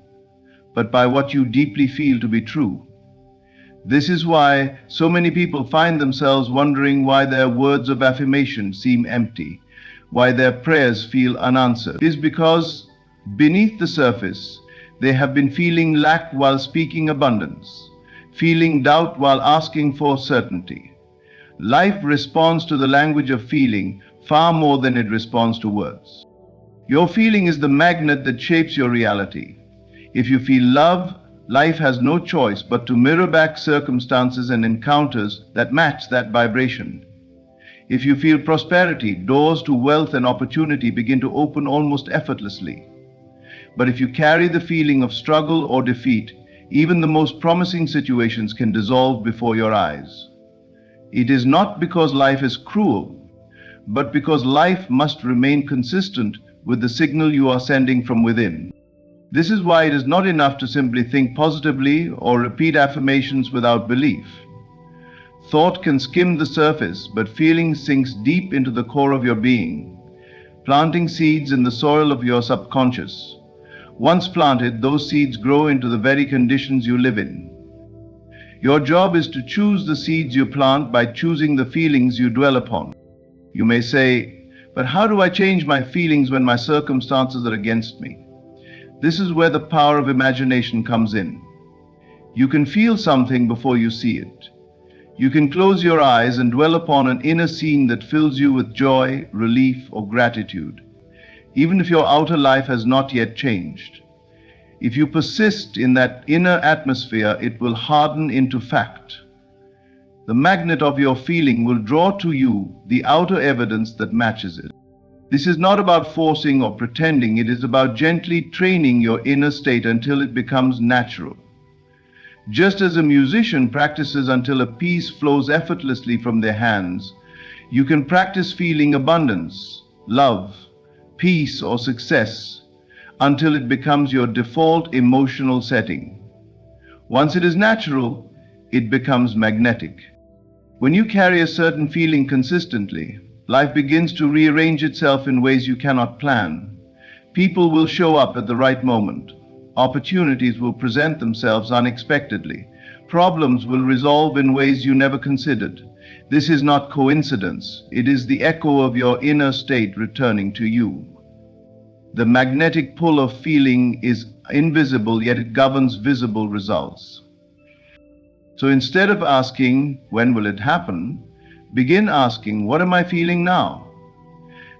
but by what you deeply feel to be true. This is why so many people find themselves wondering why their words of affirmation seem empty, why their prayers feel unanswered. It is because beneath the surface, they have been feeling lack while speaking abundance, feeling doubt while asking for certainty. Life responds to the language of feeling far more than it responds to words. Your feeling is the magnet that shapes your reality. If you feel love, life has no choice but to mirror back circumstances and encounters that match that vibration. If you feel prosperity, doors to wealth and opportunity begin to open almost effortlessly. But if you carry the feeling of struggle or defeat, even the most promising situations can dissolve before your eyes. It is not because life is cruel, but because life must remain consistent with the signal you are sending from within. This is why it is not enough to simply think positively or repeat affirmations without belief. Thought can skim the surface, but feeling sinks deep into the core of your being, planting seeds in the soil of your subconscious. Once planted, those seeds grow into the very conditions you live in. Your job is to choose the seeds you plant by choosing the feelings you dwell upon. You may say, but how do I change my feelings when my circumstances are against me? This is where the power of imagination comes in. You can feel something before you see it. You can close your eyes and dwell upon an inner scene that fills you with joy, relief, or gratitude, even if your outer life has not yet changed. If you persist in that inner atmosphere, it will harden into fact. The magnet of your feeling will draw to you the outer evidence that matches it. This is not about forcing or pretending, it is about gently training your inner state until it becomes natural. Just as a musician practices until a piece flows effortlessly from their hands, you can practice feeling abundance, love, peace, or success until it becomes your default emotional setting. Once it is natural, it becomes magnetic. When you carry a certain feeling consistently, life begins to rearrange itself in ways you cannot plan. People will show up at the right moment. Opportunities will present themselves unexpectedly. Problems will resolve in ways you never considered. This is not coincidence. It is the echo of your inner state returning to you. The magnetic pull of feeling is invisible, yet it governs visible results. So instead of asking, when will it happen, begin asking, what am I feeling now?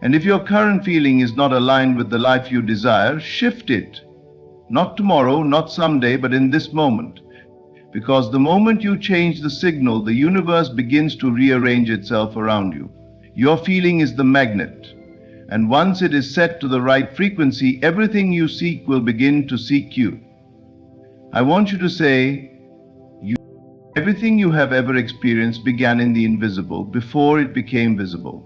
And if your current feeling is not aligned with the life you desire, shift it. Not tomorrow, not someday, but in this moment. Because the moment you change the signal, the universe begins to rearrange itself around you. Your feeling is the magnet. And once it is set to the right frequency, everything you seek will begin to seek you. I want you to say, everything you have ever experienced began in the invisible before it became visible.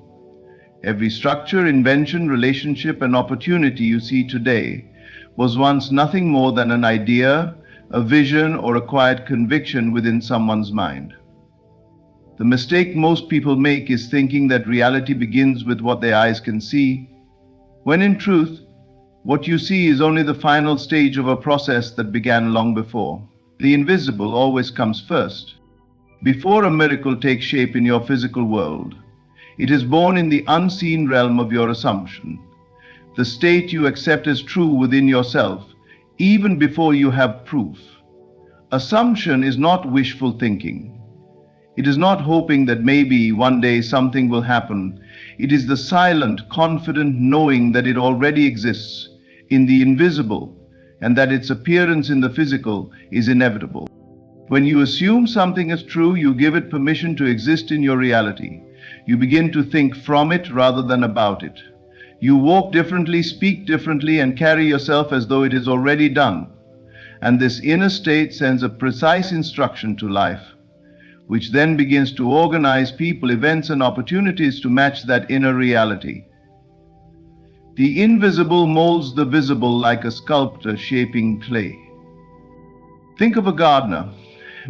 Every structure, invention, relationship, and opportunity you see today was once nothing more than an idea, a vision, or a quiet conviction within someone's mind. The mistake most people make is thinking that reality begins with what their eyes can see, when in truth, what you see is only the final stage of a process that began long before. The invisible always comes first. Before a miracle takes shape in your physical world, it is born in the unseen realm of your assumption, the state you accept as true within yourself, even before you have proof. Assumption is not wishful thinking. It is not hoping that maybe one day something will happen. It is the silent, confident knowing that it already exists in the invisible and that its appearance in the physical is inevitable. When you assume something is true, you give it permission to exist in your reality. You begin to think from it rather than about it. You walk differently, speak differently, and carry yourself as though it is already done. And this inner state sends a precise instruction to life, which then begins to organize people, events, and opportunities to match that inner reality. The invisible molds the visible like a sculptor shaping clay. Think of a gardener.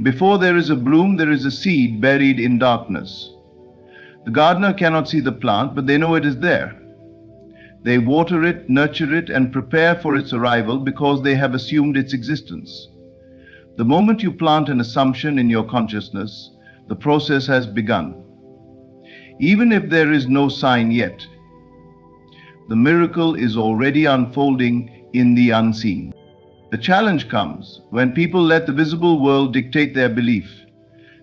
Before there is a bloom, there is a seed buried in darkness. The gardener cannot see the plant, but they know it is there. They water it, nurture it, and prepare for its arrival because they have assumed its existence. The moment you plant an assumption in your consciousness, the process has begun. Even if there is no sign yet, the miracle is already unfolding in the unseen. The challenge comes when people let the visible world dictate their belief.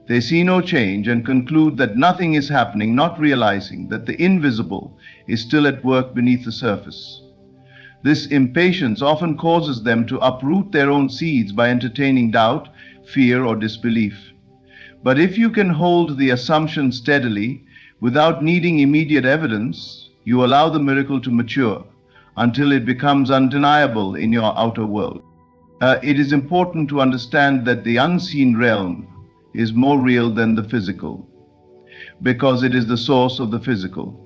They see no change and conclude that nothing is happening, not realizing that the invisible is still at work beneath the surface. This impatience often causes them to uproot their own seeds by entertaining doubt, fear, or disbelief. But if you can hold the assumption steadily, without needing immediate evidence, you allow the miracle to mature until it becomes undeniable in your outer world. It is important to understand that the unseen realm is more real than the physical, because it is the source of the physical.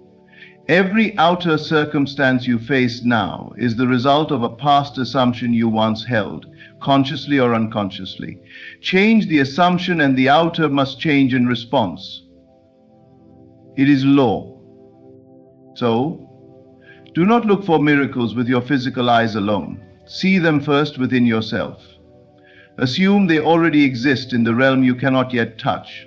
Every outer circumstance you face now is the result of a past assumption you once held, consciously or unconsciously. Change the assumption and the outer must change in response. It is law. So, do not look for miracles with your physical eyes alone. See them first within yourself. Assume they already exist in the realm you cannot yet touch.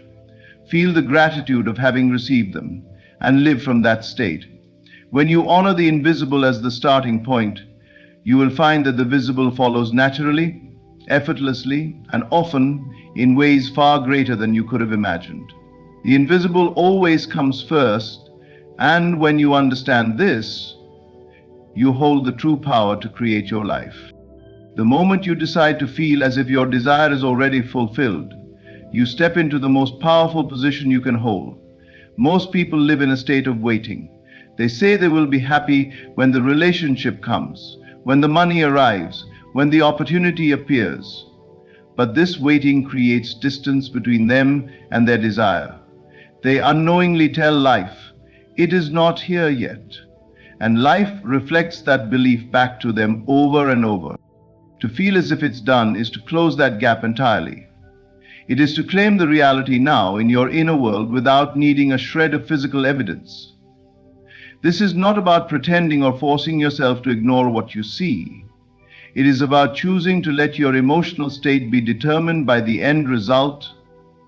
Feel the gratitude of having received them and live from that state. When you honor the invisible as the starting point, you will find that the visible follows naturally, effortlessly, and often in ways far greater than you could have imagined. The invisible always comes first, and when you understand this, you hold the true power to create your life. The moment you decide to feel as if your desire is already fulfilled, you step into the most powerful position you can hold. Most people live in a state of waiting. They say they will be happy when the relationship comes, when the money arrives, when the opportunity appears. But this waiting creates distance between them and their desire. They unknowingly tell life, "It is not here yet." And life reflects that belief back to them over and over. To feel as if it's done is to close that gap entirely. It is to claim the reality now in your inner world without needing a shred of physical evidence. This is not about pretending or forcing yourself to ignore what you see. It is about choosing to let your emotional state be determined by the end result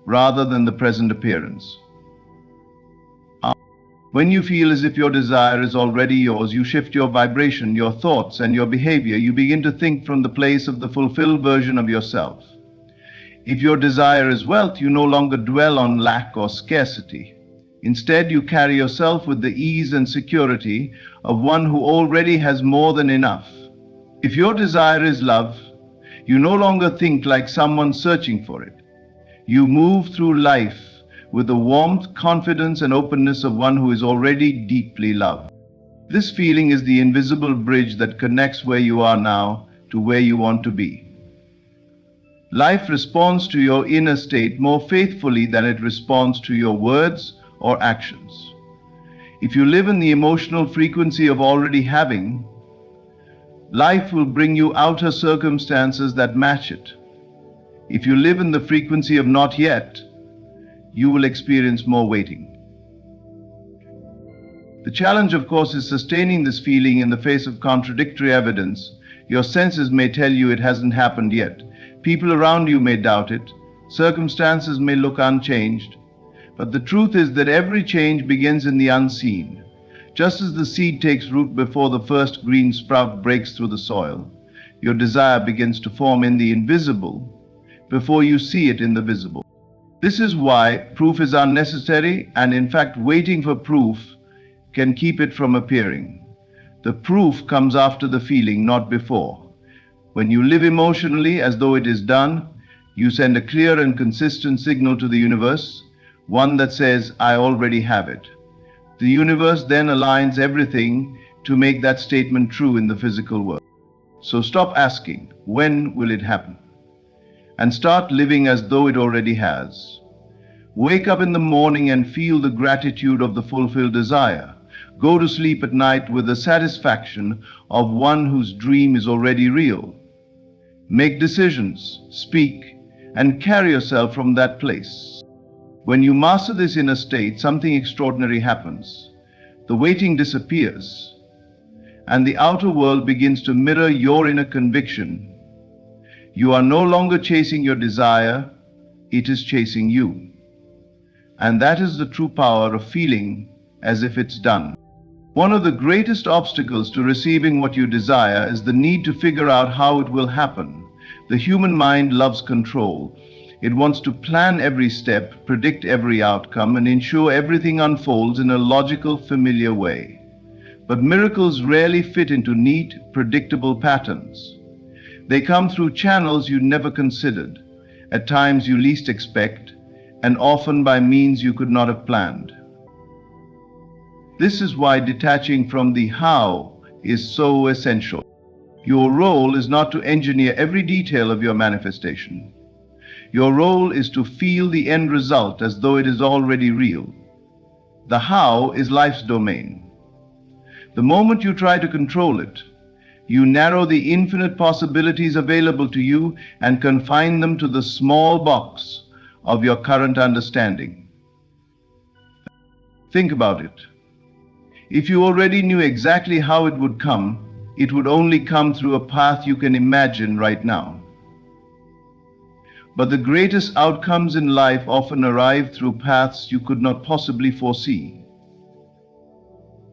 rather than the present appearance. When you feel as if your desire is already yours, you shift your vibration, your thoughts, and your behavior. You begin to think from the place of the fulfilled version of yourself. If your desire is wealth, you no longer dwell on lack or scarcity. Instead, you carry yourself with the ease and security of one who already has more than enough. If your desire is love, you no longer think like someone searching for it. You move through life with the warmth, confidence, and openness of one who is already deeply loved. This feeling is the invisible bridge that connects where you are now to where you want to be. Life responds to your inner state more faithfully than it responds to your words or actions. If you live in the emotional frequency of already having, life will bring you outer circumstances that match it. If you live in the frequency of not yet, you will experience more waiting. The challenge, of course, is sustaining this feeling in the face of contradictory evidence. Your senses may tell you it hasn't happened yet. People around you may doubt it. Circumstances may look unchanged. But the truth is that every change begins in the unseen. Just as the seed takes root before the first green sprout breaks through the soil, your desire begins to form in the invisible before you see it in the visible. This is why proof is unnecessary, and in fact, waiting for proof can keep it from appearing. The proof comes after the feeling, not before. When you live emotionally as though it is done, you send a clear and consistent signal to the universe, one that says, I already have it. The universe then aligns everything to make that statement true in the physical world. So stop asking, when will it happen? And start living as though it already has. Wake up in the morning and feel the gratitude of the fulfilled desire. Go to sleep at night with the satisfaction of one whose dream is already real. Make decisions, speak, and carry yourself from that place. When you master this inner state, something extraordinary happens. The waiting disappears, and the outer world begins to mirror your inner conviction. You are no longer chasing your desire, it is chasing you. And that is the true power of feeling as if it's done. One of the greatest obstacles to receiving what you desire is the need to figure out how it will happen. The human mind loves control. It wants to plan every step, predict every outcome, and ensure everything unfolds in a logical, familiar way. But miracles rarely fit into neat, predictable patterns. They come through channels you never considered, at times you least expect, and often by means you could not have planned. This is why detaching from the how is so essential. Your role is not to engineer every detail of your manifestation. Your role is to feel the end result as though it is already real. The how is life's domain. The moment you try to control it, you narrow the infinite possibilities available to you and confine them to the small box of your current understanding. Think about it. If you already knew exactly how it would come, it would only come through a path you can imagine right now. But the greatest outcomes in life often arrive through paths you could not possibly foresee.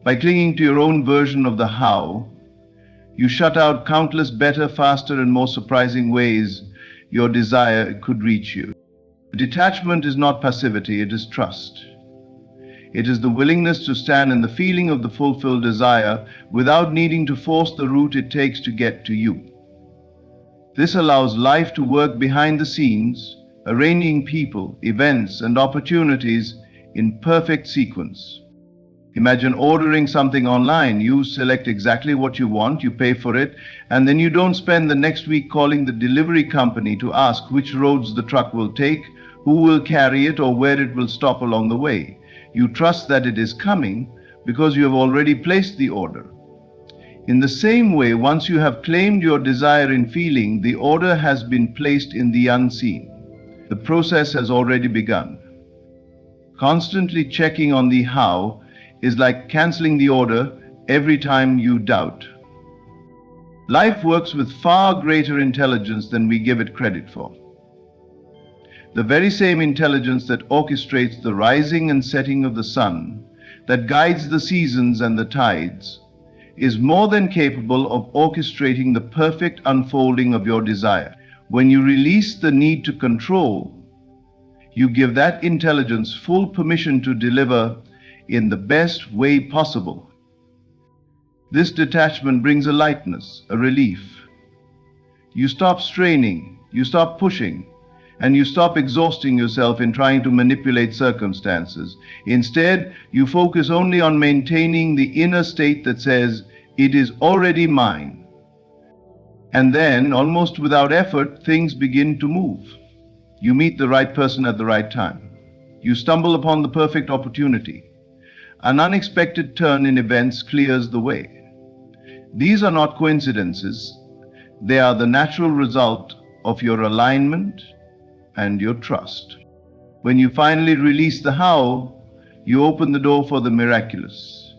By clinging to your own version of the how, you shut out countless better, faster, and more surprising ways your desire could reach you. Detachment is not passivity, it is trust. It is the willingness to stand in the feeling of the fulfilled desire without needing to force the route it takes to get to you. This allows life to work behind the scenes, arranging people, events, and opportunities in perfect sequence. Imagine ordering something online. You select exactly what you want, you pay for it, and then you don't spend the next week calling the delivery company to ask which roads the truck will take, who will carry it, or where it will stop along the way. You trust that it is coming because you have already placed the order. In the same way, once you have claimed your desire in feeling, the order has been placed in the unseen. The process has already begun. Constantly checking on the how is like canceling the order every time you doubt. Life works with far greater intelligence than we give it credit for. The very same intelligence that orchestrates the rising and setting of the sun, that guides the seasons and the tides, is more than capable of orchestrating the perfect unfolding of your desire. When you release the need to control, you give that intelligence full permission to deliver in the best way possible. This detachment brings a lightness, a relief. You stop straining, you stop pushing, and you stop exhausting yourself in trying to manipulate circumstances. Instead, you focus only on maintaining the inner state that says, it is already mine. And then, almost without effort, things begin to move. You meet the right person at the right time. You stumble upon the perfect opportunity. An unexpected turn in events clears the way. These are not coincidences. They are the natural result of your alignment and your trust. When you finally release the how, you open the door for the miraculous.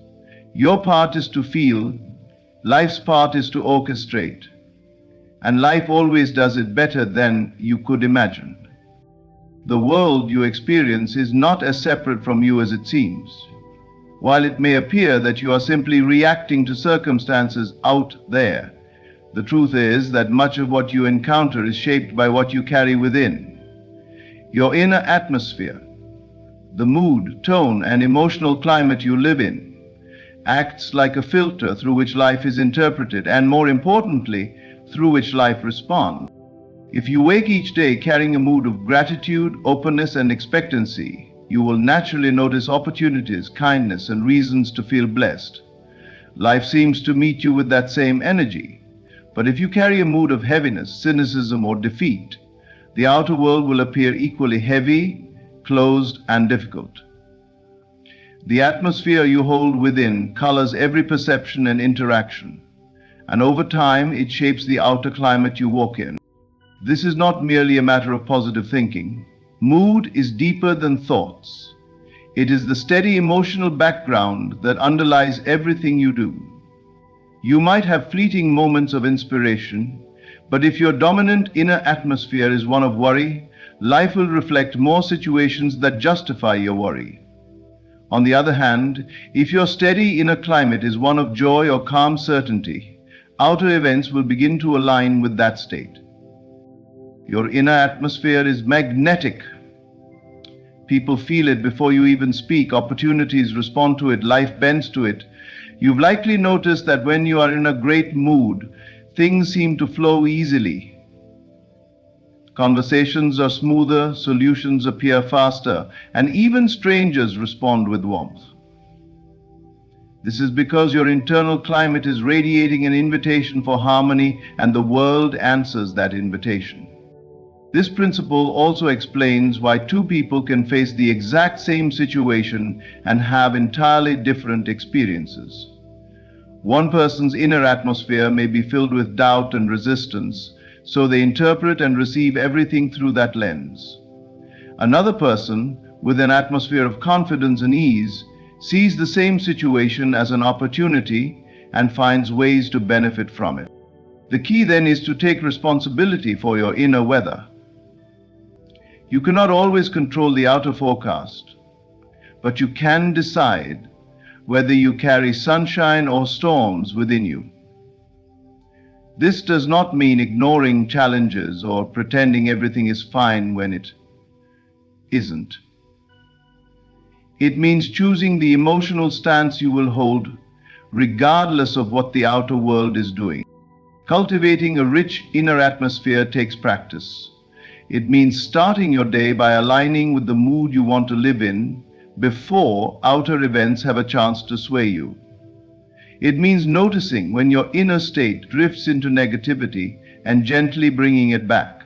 Your part is to feel, life's part is to orchestrate, and life always does it better than you could imagine. The world you experience is not as separate from you as it seems. While it may appear that you are simply reacting to circumstances out there, the truth is that much of what you encounter is shaped by what you carry within. Your inner atmosphere, the mood, tone, and emotional climate you live in, acts like a filter through which life is interpreted and, more importantly, through which life responds. If you wake each day carrying a mood of gratitude, openness, and expectancy, you will naturally notice opportunities, kindness, and reasons to feel blessed. Life seems to meet you with that same energy. But if you carry a mood of heaviness, cynicism, or defeat, the outer world will appear equally heavy, closed, and difficult. The atmosphere you hold within colors every perception and interaction, and over time it shapes the outer climate you walk in. This is not merely a matter of positive thinking. Mood is deeper than thoughts. It is the steady emotional background that underlies everything you do. You might have fleeting moments of inspiration, but if your dominant inner atmosphere is one of worry, life will reflect more situations that justify your worry. On the other hand, if your steady inner climate is one of joy or calm certainty, outer events will begin to align with that state. Your inner atmosphere is magnetic. People feel it before you even speak. Opportunities respond to it. Life bends to it. You've likely noticed that when you are in a great mood, things seem to flow easily. Conversations are smoother, solutions appear faster, and even strangers respond with warmth. This is because your internal climate is radiating an invitation for harmony, and the world answers that invitation. This principle also explains why two people can face the exact same situation and have entirely different experiences. One person's inner atmosphere may be filled with doubt and resistance, so they interpret and receive everything through that lens. Another person, with an atmosphere of confidence and ease, sees the same situation as an opportunity and finds ways to benefit from it. The key then is to take responsibility for your inner weather. You cannot always control the outer forecast, but you can decide whether you carry sunshine or storms within you. This does not mean ignoring challenges or pretending everything is fine when it isn't. It means choosing the emotional stance you will hold regardless of what the outer world is doing. Cultivating a rich inner atmosphere takes practice. It means starting your day by aligning with the mood you want to live in before outer events have a chance to sway you. It means noticing when your inner state drifts into negativity and gently bringing it back.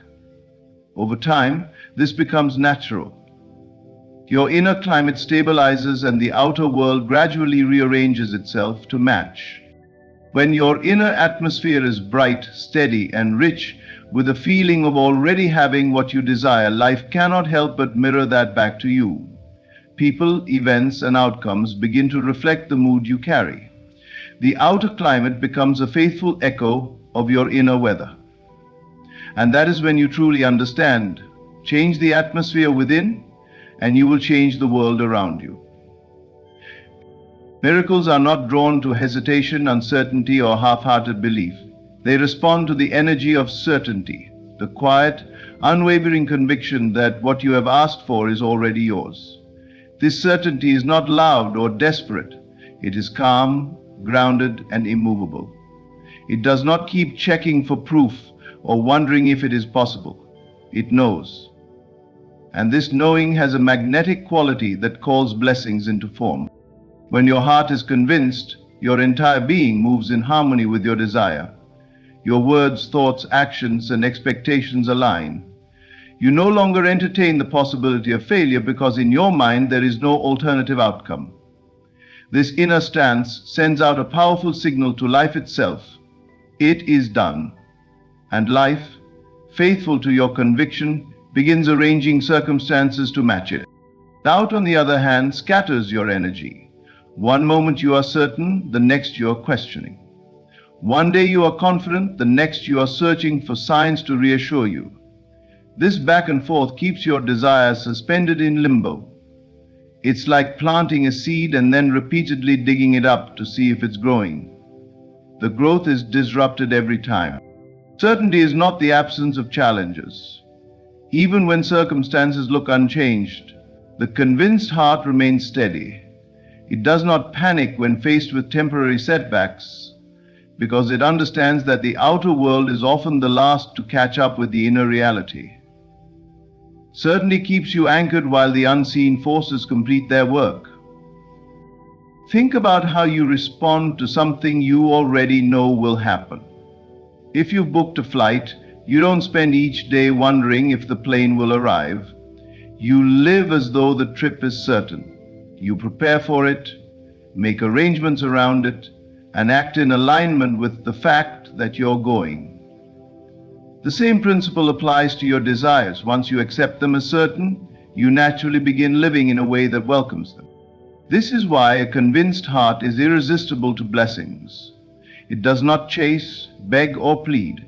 Over time, this becomes natural. Your inner climate stabilizes and the outer world gradually rearranges itself to match. When your inner atmosphere is bright, steady, and rich, with a feeling of already having what you desire, life cannot help but mirror that back to you. People, events, and outcomes begin to reflect the mood you carry. The outer climate becomes a faithful echo of your inner weather. And that is when you truly understand. Change the atmosphere within, and you will change the world around you. Miracles are not drawn to hesitation, uncertainty, or half-hearted belief. They respond to the energy of certainty, the quiet, unwavering conviction that what you have asked for is already yours. This certainty is not loud or desperate. It is calm, grounded, and immovable. It does not keep checking for proof or wondering if it is possible. It knows. And this knowing has a magnetic quality that calls blessings into form. When your heart is convinced, your entire being moves in harmony with your desire. Your words, thoughts, actions, and expectations align. You no longer entertain the possibility of failure because in your mind there is no alternative outcome. This inner stance sends out a powerful signal to life itself. It is done. And life, faithful to your conviction, begins arranging circumstances to match it. Doubt, on the other hand, scatters your energy. One moment you are certain, the next you are questioning. One day you are confident, the next you are searching for signs to reassure you. This back and forth keeps your desires suspended in limbo. It's like planting a seed and then repeatedly digging it up to see if it's growing. The growth is disrupted every time. Certainty is not the absence of challenges. Even when circumstances look unchanged, the convinced heart remains steady. It does not panic when faced with temporary setbacks, because it understands that the outer world is often the last to catch up with the inner reality. Certainty keeps you anchored while the unseen forces complete their work. Think about how you respond to something you already know will happen. If you've booked a flight, you don't spend each day wondering if the plane will arrive. You live as though the trip is certain. You prepare for it, make arrangements around it, and act in alignment with the fact that you're going. The same principle applies to your desires. Once you accept them as certain, you naturally begin living in a way that welcomes them. This is why a convinced heart is irresistible to blessings. It does not chase, beg, or plead.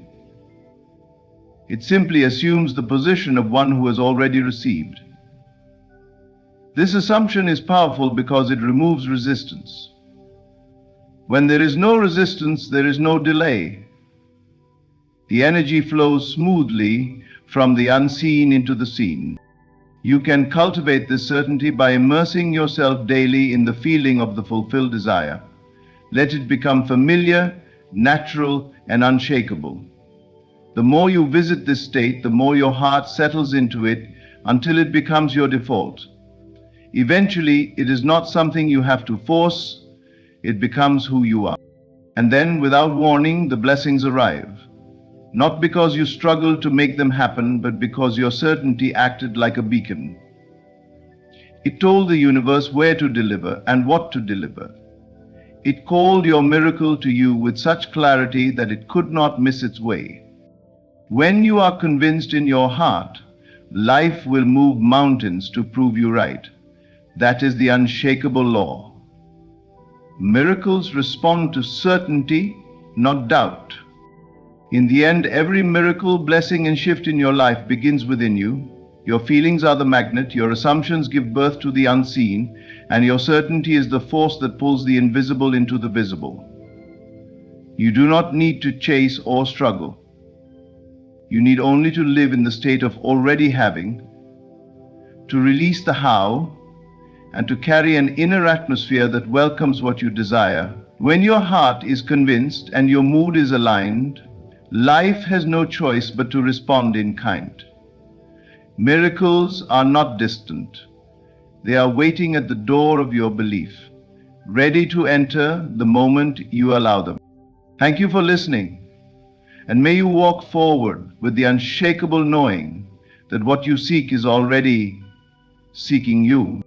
It simply assumes the position of one who has already received. This assumption is powerful because it removes resistance. When there is no resistance, there is no delay. The energy flows smoothly from the unseen into the seen. You can cultivate this certainty by immersing yourself daily in the feeling of the fulfilled desire. Let it become familiar, natural, and unshakable. The more you visit this state, the more your heart settles into it until it becomes your default. Eventually, it is not something you have to force, it becomes who you are. And then, without warning, the blessings arrive. Not because you struggled to make them happen, but because your certainty acted like a beacon. It told the universe where to deliver and what to deliver. It called your miracle to you with such clarity that it could not miss its way. When you are convinced in your heart, life will move mountains to prove you right. That is the unshakable law. Miracles respond to certainty, not doubt. In the end, every miracle, blessing, and shift in your life begins within you. Your feelings are the magnet, your assumptions give birth to the unseen, and your certainty is the force that pulls the invisible into the visible. You do not need to chase or struggle. You need only to live in the state of already having, to release the how, and to carry an inner atmosphere that welcomes what you desire. When your heart is convinced and your mood is aligned, life has no choice but to respond in kind. Miracles are not distant. They are waiting at the door of your belief, ready to enter the moment you allow them. Thank you for listening, and may you walk forward with the unshakable knowing that what you seek is already seeking you.